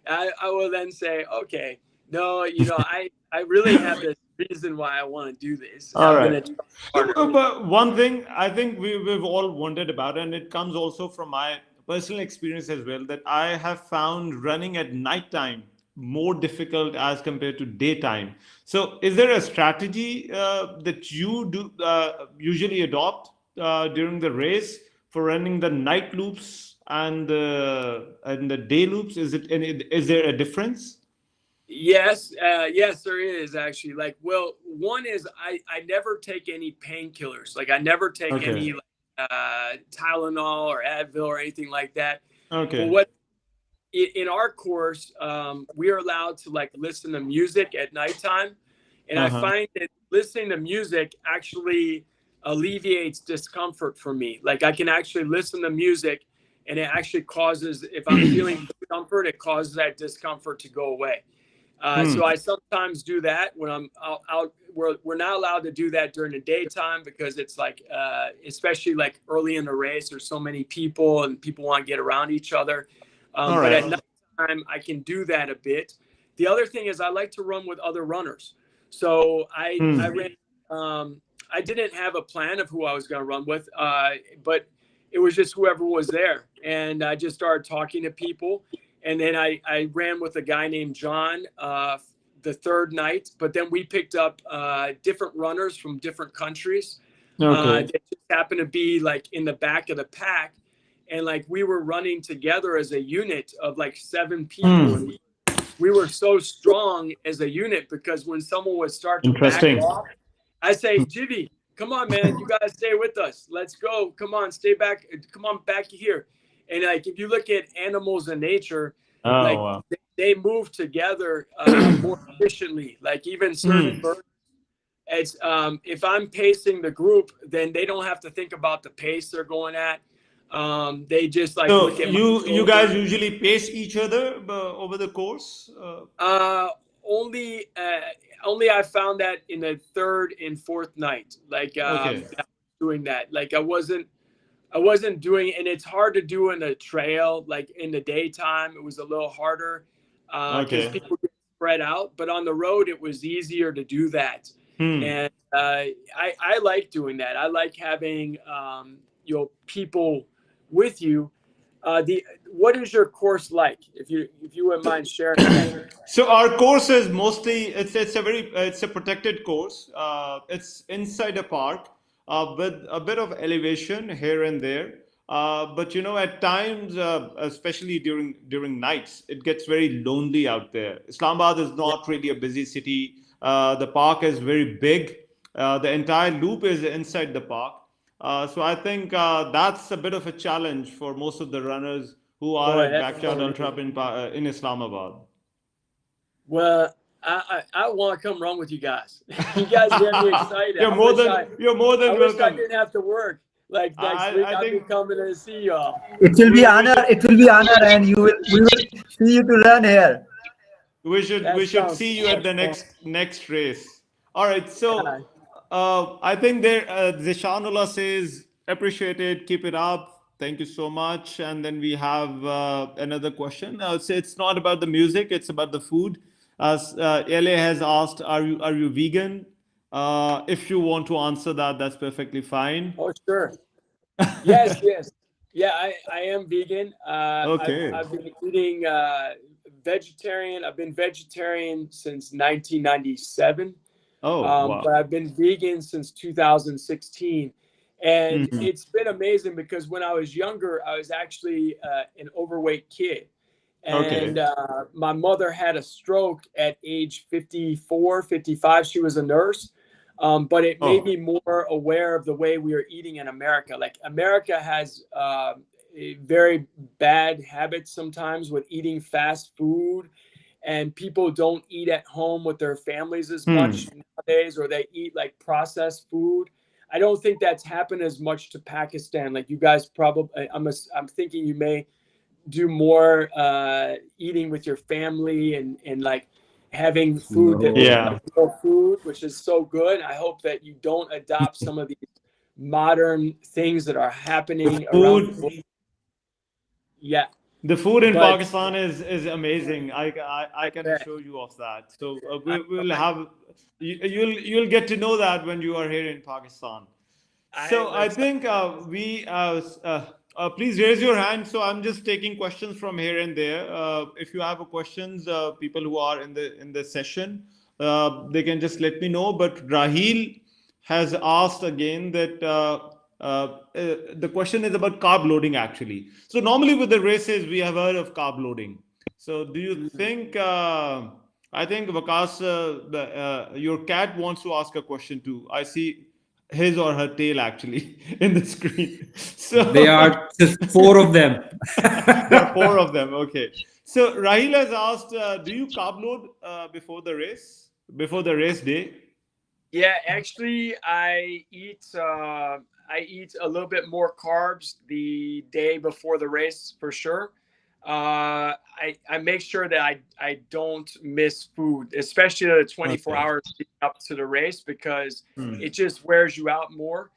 I will then say, okay, no, I really have this reason why I want to do this. All I'm right. gonna So, but one thing I think we've all wondered about, and it comes also from my personal experience as well, that I have found running at nighttime more difficult as compared to daytime. So, is there a strategy that you do usually adopt during the race for running the night loops and the day loops? Is there a difference? Yes, yes, there is actually. Like, well, one is I never take any painkillers. Like, I never take any like, Tylenol or Advil or anything like that. But what in our course, we are allowed to like listen to music at nighttime, and I find that listening to music actually alleviates discomfort for me. Like, I can actually listen to music, and it actually causes, if I'm feeling discomfort, it causes that discomfort to go away. So I sometimes do that when I'm out. We're not allowed to do that during the daytime because it's like, especially like early in the race, there's so many people and people want to get around each other. But at nighttime, I can do that a bit. The other thing is I like to run with other runners. So I ran. I didn't have a plan of who I was going to run with, but it was just whoever was there, and I just started talking to people. And then I ran with a guy named John the third night, but then we picked up different runners from different countries that just happened to be like in the back of the pack. And like we were running together as a unit of like 7 people. And we were so strong as a unit because when someone would start to back off, I say, Jivy, come on, man, you gotta stay with us. Let's go. Come on, stay back. Come on back here. And like if you look at animals in nature, they move together more efficiently. Like even certain birds, it's if I'm pacing the group, then they don't have to think about the pace they're going at. They just like So look at my you guys shoulder. usually pace each other over the course? Only only I found that in the third and fourth night, like Okay. doing that. Like I wasn't doing, and it's hard to do in a trail. Like in the daytime, it was a little harder because Okay. people get spread out. But on the road, it was easier to do that. And I like doing that. I like having people with you. What is your course like? If you wouldn't mind sharing that. So our course is mostly it's a protected course. It's inside a park with a bit of elevation here and there. But at times, especially during nights, it gets very lonely out there. Islamabad is not really a busy city. The park is very big. The entire loop is inside the park. So I think that's a bit of a challenge for most of the runners who are Boy, at that's Backyard so Ultra in Islamabad. well. I want to come run with you guys. You guys get me excited. You're more than I wish I welcome. didn't have to work. Like next week, I'll be coming to see y'all. It will be honor, and we will see you to learn here. We should see you at the next race. All right. So I think Zishanullah says appreciated, keep it up. Thank you so much. And then we have another question. I would say it's not about the music, it's about the food. As LA has asked, are you vegan? If you want to answer that, that's perfectly fine. Oh, sure. Yes. Yeah, I am vegan. Okay. I've been eating vegetarian. I've been vegetarian since 1997. Oh, wow. But I've been vegan since 2016. And it's been amazing because when I was younger, I was actually an overweight kid. And my mother had a stroke at age 54, 55. She was a nurse. But it made me more aware of the way we are eating in America. Like America has very bad habits sometimes with eating fast food, and people don't eat at home with their families as much nowadays, or they eat like processed food. I don't think that's happened as much to Pakistan. Like you guys probably, I'm thinking you may do more eating with your family and like having food real food, which is so good. I hope that you don't adopt some of these modern things that are happening around the world. Yeah. The food in Pakistan is amazing. I can assure you of that. So we'll have you'll get to know that when you are here in Pakistan. So I think please raise your hand. So I'm just taking questions from here and there. If you have questions, people who are in the session, they can just let me know. But Raheel has asked again that the question is about carb loading actually. So normally with the races we have heard of carb loading. So do you think? I think Vikas, your cat wants to ask a question too. I see his or her tail actually in the screen. So they are just 4 of them. there are 4 of them. Okay. So Raheel has asked, do you carb load before the race day? Yeah, actually, I eat a little bit more carbs the day before the race for sure. I make sure that I don't miss food, especially the 24 hours up to the race, because it just wears you out more.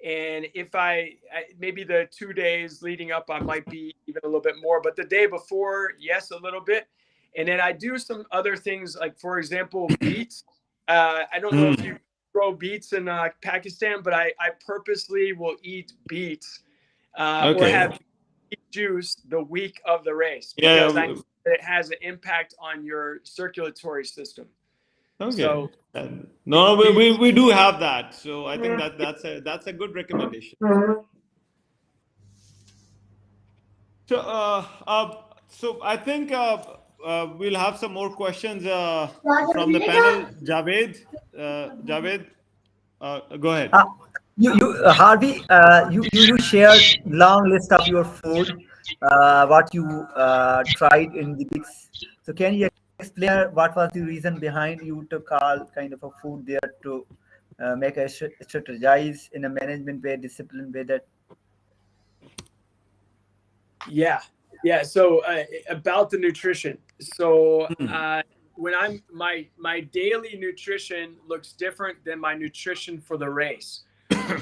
And if I maybe the 2 days leading up, I might be even a little bit more, but the day before, yes, a little bit. And then I do some other things, like for example, beets. I don't know if you grow beets in Pakistan, but I purposely will eat beets or have juice the week of the race, because I know that it has an impact on your circulatory system. Okay. So, no, we do have that. So I think that's a good recommendation. So I think we'll have some more questions from the panel. Javed, go ahead. Harvey, you shared long list of your food, what you tried in the pics. So can you explain what was the reason behind you took all kind of a food there to make a strategize in a management way, discipline way? That Yeah, yeah. So about the nutrition. So when my daily nutrition looks different than my nutrition for the race.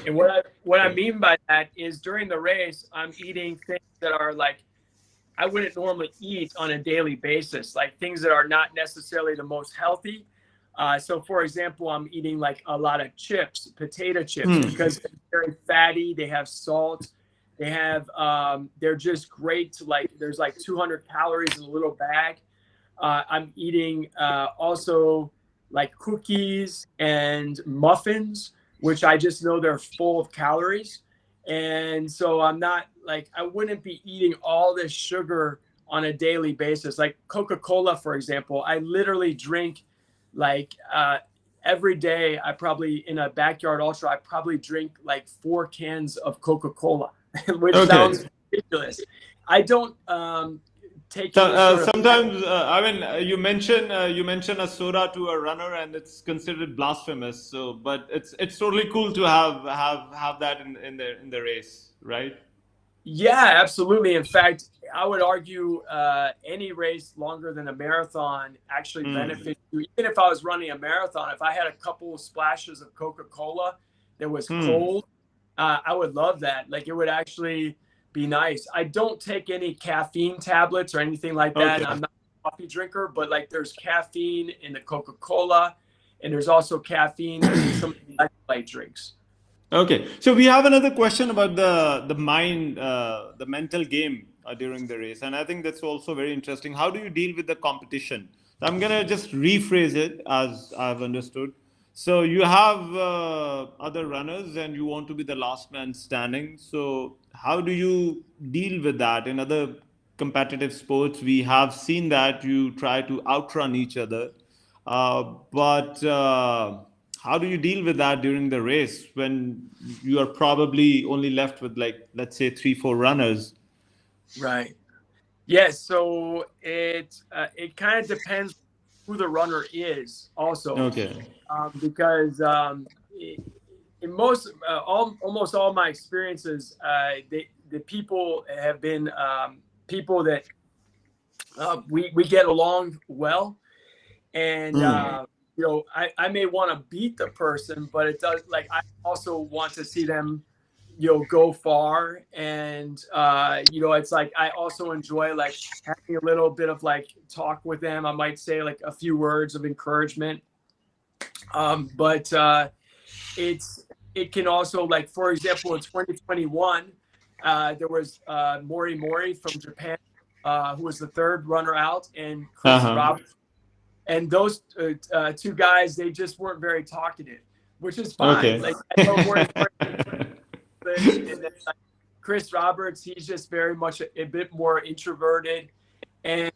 And what I mean by that is during the race, I'm eating things that are like I wouldn't normally eat on a daily basis, like things that are not necessarily the most healthy. So, for example, I'm eating like a lot of chips, potato chips, because they're very fatty. They have salt. They have, they're just great to like, there's like 200 calories in a little bag. I'm eating also like cookies and muffins, which I just know they're full of calories. And so I'm not like, I wouldn't be eating all this sugar on a daily basis. Like Coca-Cola, for example, I literally drink like every day. I probably in a backyard ultra, I probably drink like 4 cans of Coca-Cola, which sounds ridiculous. I don't take sometimes I mean you mention a soda to a runner and it's considered blasphemous, so but it's totally cool to have that in the race, right? Yeah, absolutely. In fact, I would argue any race longer than a marathon actually benefits you. Even if I was running a marathon, if I had a couple of splashes of Coca-Cola that was cold, I would love that. Like it would actually be nice. I don't take any caffeine tablets or anything like that. I'm not a coffee drinker, but like there's caffeine in the Coca-Cola and there's also caffeine in some electrolyte drinks. Okay, so we have another question about the mind, the mental game during the race, and I think that's also very interesting. How do you deal with the competition? So I'm gonna just rephrase it as I've understood. So you have other runners, and you want to be the last man standing. So how do you deal with that? In other competitive sports, we have seen that you try to outrun each other, but how do you deal with that during the race when you are probably only left with like, let's say 3-4 runners? Right. Yes. So it kind of depends who the runner is also. Okay. Because in most almost all my experiences, the people have been people that we get along well, and you know, I may want to beat the person, but it does like I also want to see them, you know, go far. And you know, it's like I also enjoy like having a little bit of like talk with them. I might say like a few words of encouragement. But it can also, like, for example, in 2021, there was Mori from Japan, who was the third runner out, and Chris Roberts. And those two guys, they just weren't very talkative, which is fine. Okay. Like, I know and then, like, Chris Roberts, he's just very much a bit more introverted, and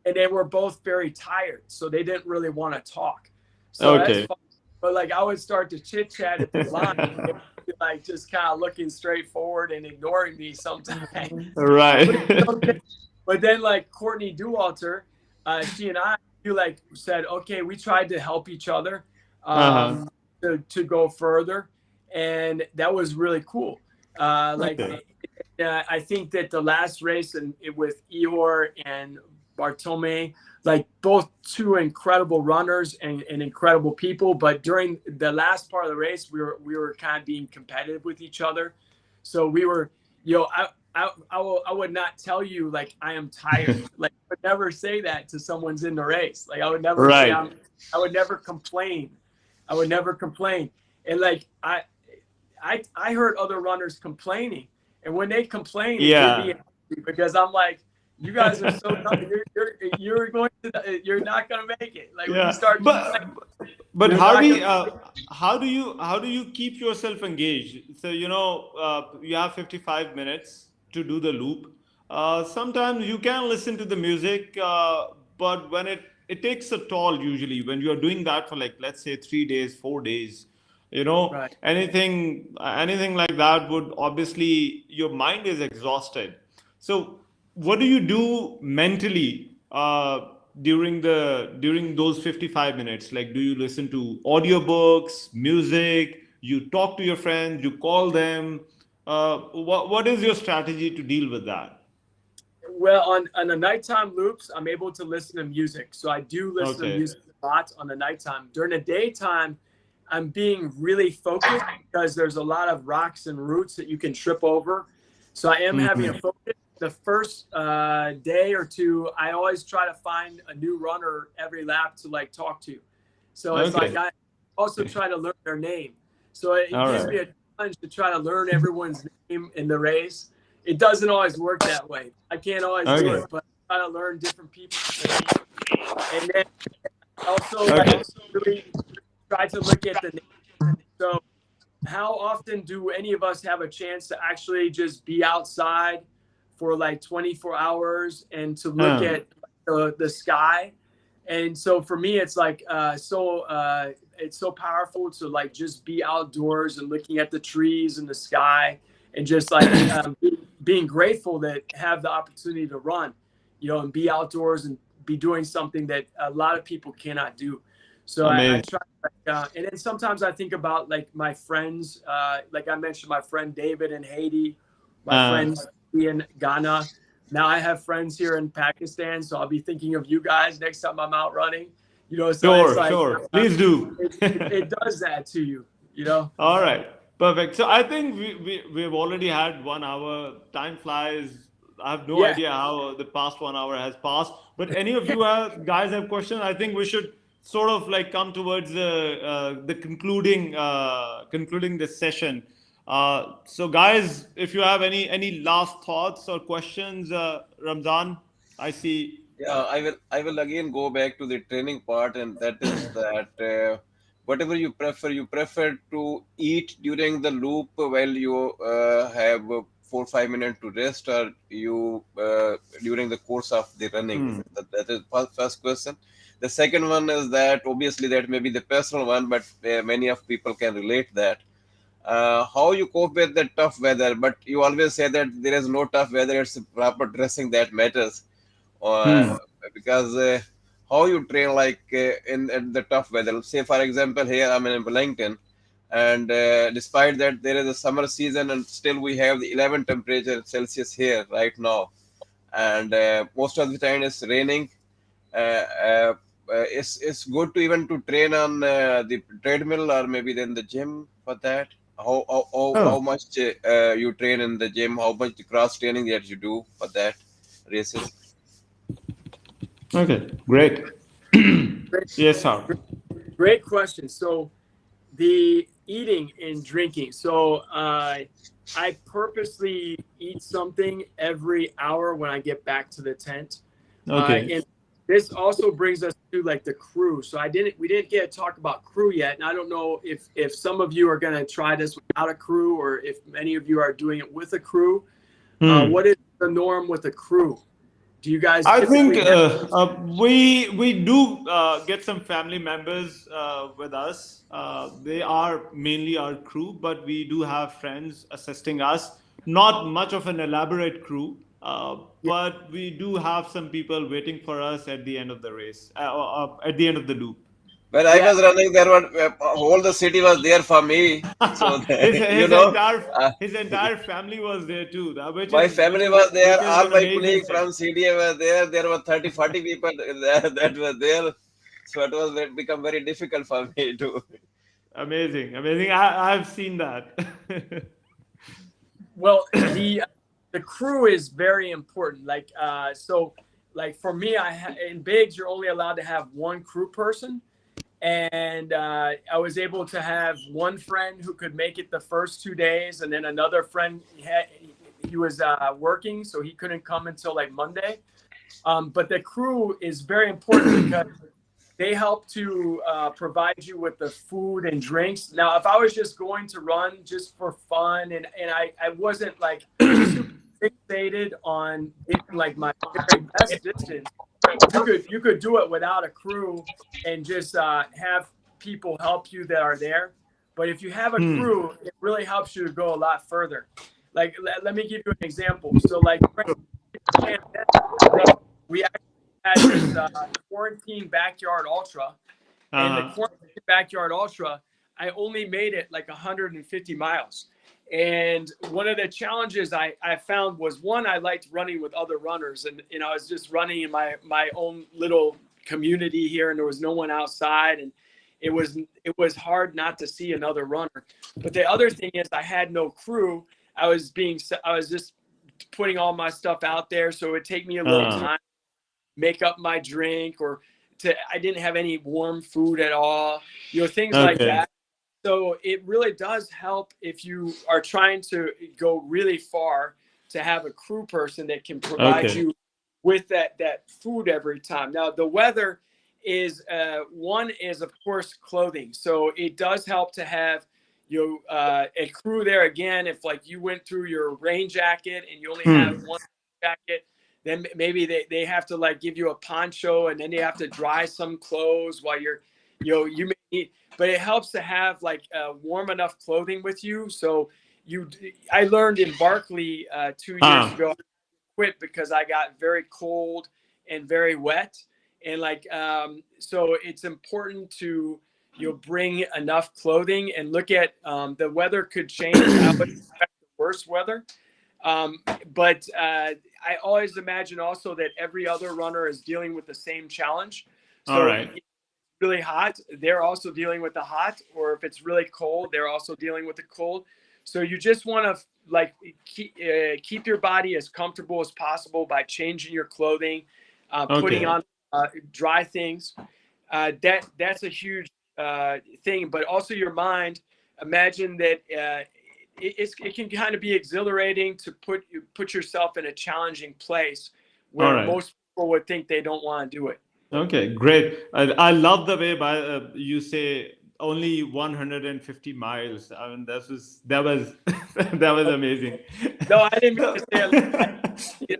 they were both very tired, so they didn't really want to talk. So that's fine. But like I would start to chit chat at the line, like just kind of looking straight forward and ignoring me sometimes. Right. But then like Courtney Dauwalter, she and I, like said, okay, we tried to help each other to go further, and that was really cool. I think that the last race with Ihor and Bartolome, like both two incredible runners and incredible people, but during the last part of the race, we were kind of being competitive with each other. So we were, you know, I would not tell you like I am tired. Like I would never say that to someone's in the race. Like I would never say I would never complain. I would never complain. And like I heard other runners complaining, and when they complain, it made me angry because I'm like, you guys are so dumb. You're not gonna make it. Like when you start. But Harvey, how do you keep yourself engaged? So you know you have 55 minutes to do the loop. Sometimes you can listen to the music, but when it takes a toll usually when you are doing that for like, let's say 3 days, 4 days. You know, anything like that would obviously, your mind is exhausted. So what do you do mentally during those 55 minutes? Like, do you listen to audiobooks, music? You talk to your friends? You call them? What is your strategy to deal with that? Well, on the nighttime loops, I'm able to listen to music. So I do listen to Okay. music a lot on the nighttime. During the daytime, I'm being really focused because there's a lot of rocks and roots that you can trip over. So I am having a focus. The first day or two, I always try to find a new runner every lap to like talk to. So it's Okay. like I also try to learn their name. So it All gives right. me a challenge to try to learn everyone's name in the race. It doesn't always work that way. I can't always do Okay. it, but I try to learn different people. And then also Okay. like really try to look at the name. So how often do any of us have a chance to actually just be outside for like 24 hours and to look at the sky? And so for me, it's like it's so powerful to like just be outdoors and looking at the trees and the sky and just like being grateful that have the opportunity to run, you know, and be outdoors and be doing something that a lot of people cannot do. So I try, and then sometimes I think about like my friends, like I mentioned, my friend David in Haiti, my friends in Ghana. Now I have friends here in Pakistan, so I'll be thinking of you guys next time I'm out running. You know, so it's like, Sure. Please do. it does that to you, you know? All right. Perfect. So I think we've already had 1 hour. Time flies. I have no Yeah. idea how the past 1 hour has passed. But any of you guys have questions? I think we should sort of like come towards the concluding this session. So guys, if you have any last thoughts or questions, Ramzan, I see. Yeah, I will again go back to the training part, and that is that whatever you prefer to eat during the loop while you have 4 or 5 minutes to rest, or you during the course of the running. That is first question. The second one is that obviously that may be the personal one, but many of people can relate that. How you cope with the tough weather, but you always say that there is no tough weather, it's proper dressing that matters. uh, because how you train like in the tough weather. Say for example, here I'm in Wellington, and despite that there is a summer season, and still we have the 11 temperature Celsius here right now, and most of the time it's raining. It's good to even to train on the treadmill or maybe then the gym for that. How much you train in the gym? How much cross training that you do for that races? Okay. Great. Yes, sir. Great question. So the eating and drinking. So I purposely eat something every hour when I get back to the tent. Okay. And this also brings us to like the crew. So we didn't get to talk about crew yet. And I don't know if some of you are going to try this without a crew, or if many of you are doing it with a crew. What is the norm with a crew? Do you guys? I think typically we do get some family members with us. They are mainly our crew, but we do have friends assisting us. Not much of an elaborate crew, but we do have some people waiting for us at the end of the race, at the end of the loop. When I was running, there were whole the city was there for me. So his you his know, entire uh, his entire family was there too, which my is family was there. All an my amazing colleagues thing. from CDA were there. There were 30-40 people that were there. So it was become very difficult for me to. Amazing, amazing. I've seen that. well, the crew is very important. Like so, like for me, in bigs you're only allowed to have one crew person, and I was able to have one friend who could make it the first 2 days, and then another friend he was working, so he couldn't come until like Monday. But the crew is very important because they help to provide you with the food and drinks. Now, if I was just going to run just for fun, and I wasn't like super fixated on getting like my very best distance, you could do it without a crew and just have people help you that are there. But if you have a crew, it really helps you to go a lot further. Like, let me give you an example. So like, we actually had this quarantine backyard ultra, and the quarantine backyard ultra, I only made it like 150 miles. And one of the challenges I found was, one, I liked running with other runners, and I was just running in my own little community here, and there was no one outside, and it was hard not to see another runner. But the other thing is, I had no crew. I was just putting all my stuff out there, so it would take me a little time to make up my drink, or I didn't have any warm food at all, things like that. So it really does help if you are trying to go really far, to have a crew person that can provide you with that food every time. Now, the weather is one is, of course, clothing. So it does help to have a crew there. Again, if like you went through your rain jacket and you only have one jacket, then maybe they have to like give you a poncho, and then you have to dry some clothes while you're you may need, but it helps to have like warm enough clothing with you. So I learned in Barkley 2 years ago, I quit because I got very cold and very wet, and so it's important to bring enough clothing and look at the weather could change. I would expect the worst weather, but I always imagine also that every other runner is dealing with the same challenge. So all right. Really hot, they're also dealing with the hot, or if it's really cold, they're also dealing with the cold. So you just want to keep your body as comfortable as possible by changing your clothing, putting on dry things. That's a huge thing, but also your mind. Imagine that it can kind of be exhilarating to put yourself in a challenging place where most people would think they don't want to do it. Okay, great. I love the way you say only 150 miles. I mean, that was that was amazing. No, I didn't mean to say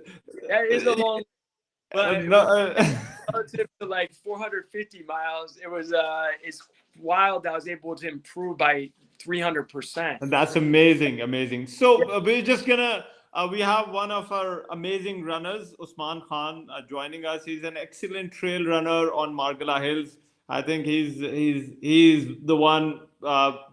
that is a long, but relative to like 450 miles, it's wild. I was able to improve by 300%. That's amazing. So we're just gonna. We have one of our amazing runners, Usman Khan, joining us. He's an excellent trail runner on Margalla Hills. I think he's the one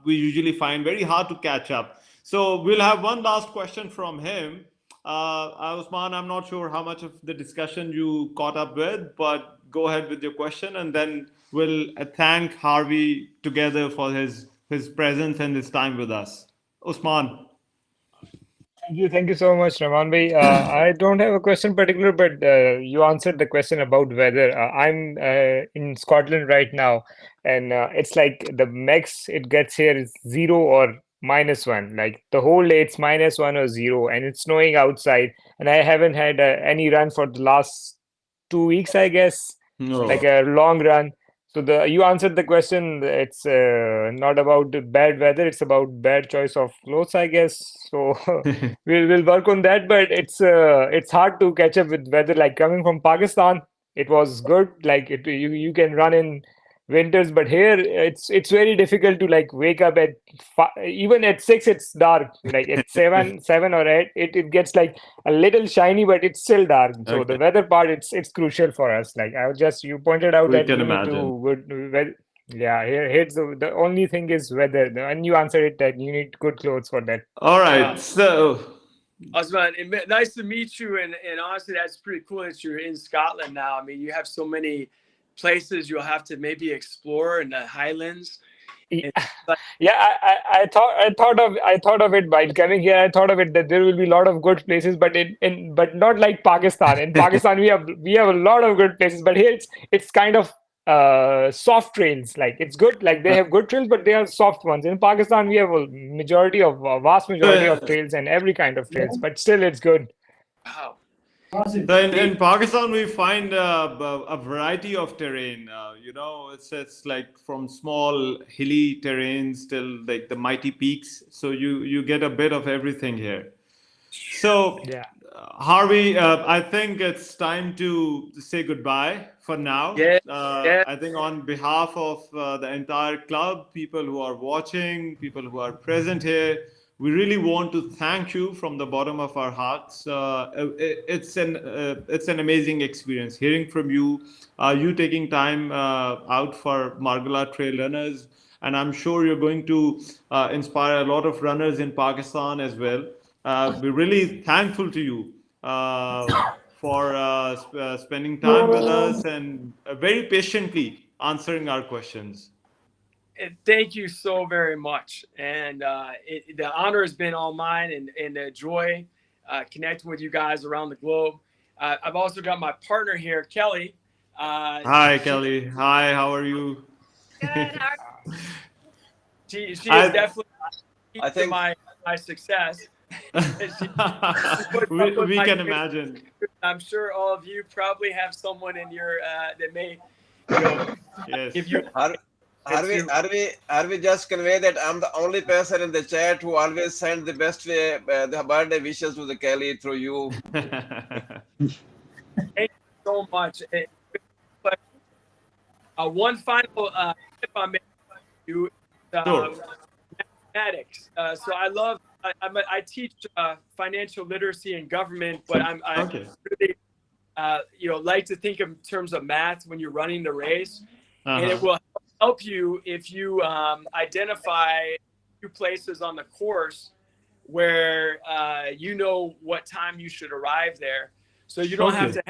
we usually find very hard to catch up. So we'll have one last question from him. Usman, I'm not sure how much of the discussion you caught up with, but go ahead with your question, and then we'll thank Harvey together for his presence and his time with us. Usman. Thank you so much, Raman bhai. I don't have a question particular, but you answered the question about weather. I'm in Scotland right now, and it's like the max it gets here is 0 or -1. Like the whole day it's -1 or 0, and it's snowing outside. And I haven't had any run for the last 2 weeks, I guess, like a long run. So you answered the question. It's not about the bad weather. It's about bad choice of clothes, I guess. So we'll work on that. But it's hard to catch up with weather. Like coming from Pakistan, it was good. Like you can run in winters, but here it's very difficult to like wake up at even at 6 it's dark. Like at 7 or 8 it gets like a little shiny, but it's still dark. So the weather part it's crucial for us. Like you pointed out that you need to here's the only thing is weather, and you answered it that you need good clothes for that. All right, so Osman, nice to meet you, and honestly that's pretty cool that you're in Scotland now. I mean, you have so many places you'll have to maybe explore in the Highlands. I thought of it while coming here. I thought of it that there will be a lot of good places, but but not like Pakistan. In Pakistan we have a lot of good places, but here it's kind of soft trails. Like it's good, like they have good trails, but they are soft ones. In Pakistan we have a vast majority of trails and every kind of trails, but still it's good. Wow. In Pakistan, we find a variety of terrain. It's like from small hilly terrains till like the mighty peaks. So you get a bit of everything here. So Harvey, I think it's time to say goodbye for now. I think on behalf of the entire club, people who are watching, people who are present here, we really want to thank you from the bottom of our hearts. It's an amazing experience hearing from you, you taking time out for Margalla Trail Runners, and I'm sure you're going to inspire a lot of runners in Pakistan as well. We're really thankful to you for spending time with us and very patiently answering our questions. And thank you so very much. And the honor has been all mine, and the joy connecting with you guys around the globe. I've also got my partner here, Kelly. Hi, Kelly. Hi, how are you? Good. She is I- definitely I think my success. we can imagine. I'm sure all of you probably have someone in your that may, you know, Yes. give you. Harvey just convey that I'm the only person in the chat who always send the best way, the birthday wishes to the Kelly through you. Thank you so much. One final tip I make to you, Sure. mathematics. So I teach financial literacy and government, but I Okay. really like to think in terms of math when you're running the race, and it Uh-huh. will help you if you identify a few places on the course where you know what time you should arrive there. So you don't have to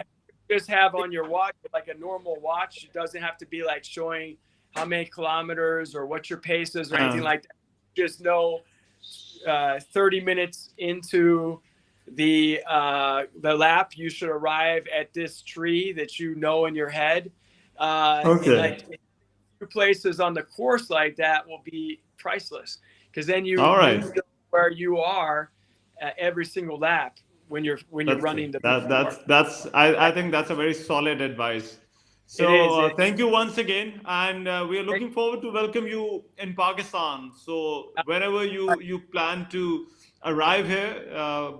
just have on your watch like a normal watch. It doesn't have to be like showing how many kilometers or what your pace is or anything like that. Just know 30 minutes into the lap, you should arrive at this tree that you know in your head. Okay. And like two places on the course like that will be priceless, because then you All right. know where you are at every single lap when you're running the. I think that's a very solid advice. So It is. thank you once again, and we are looking forward to welcome you in Pakistan. So whenever you plan to arrive here,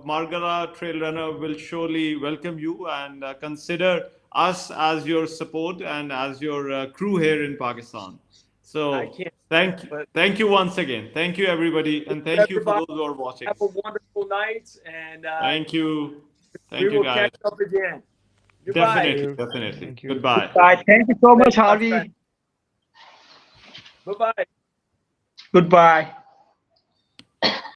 Margalla Trail Runner will surely welcome you, and consider us as your support and as your crew here in Pakistan. So I can't. thank you once again. Thank you everybody, and thank you for those who are watching. Have a wonderful night, and Thank you. we Thank you will guys. catch up again. Goodbye. Definitely. Thank you. Goodbye. Bye. Thank you so much, Thanks, my Harvey. friend. Bye-bye. Goodbye.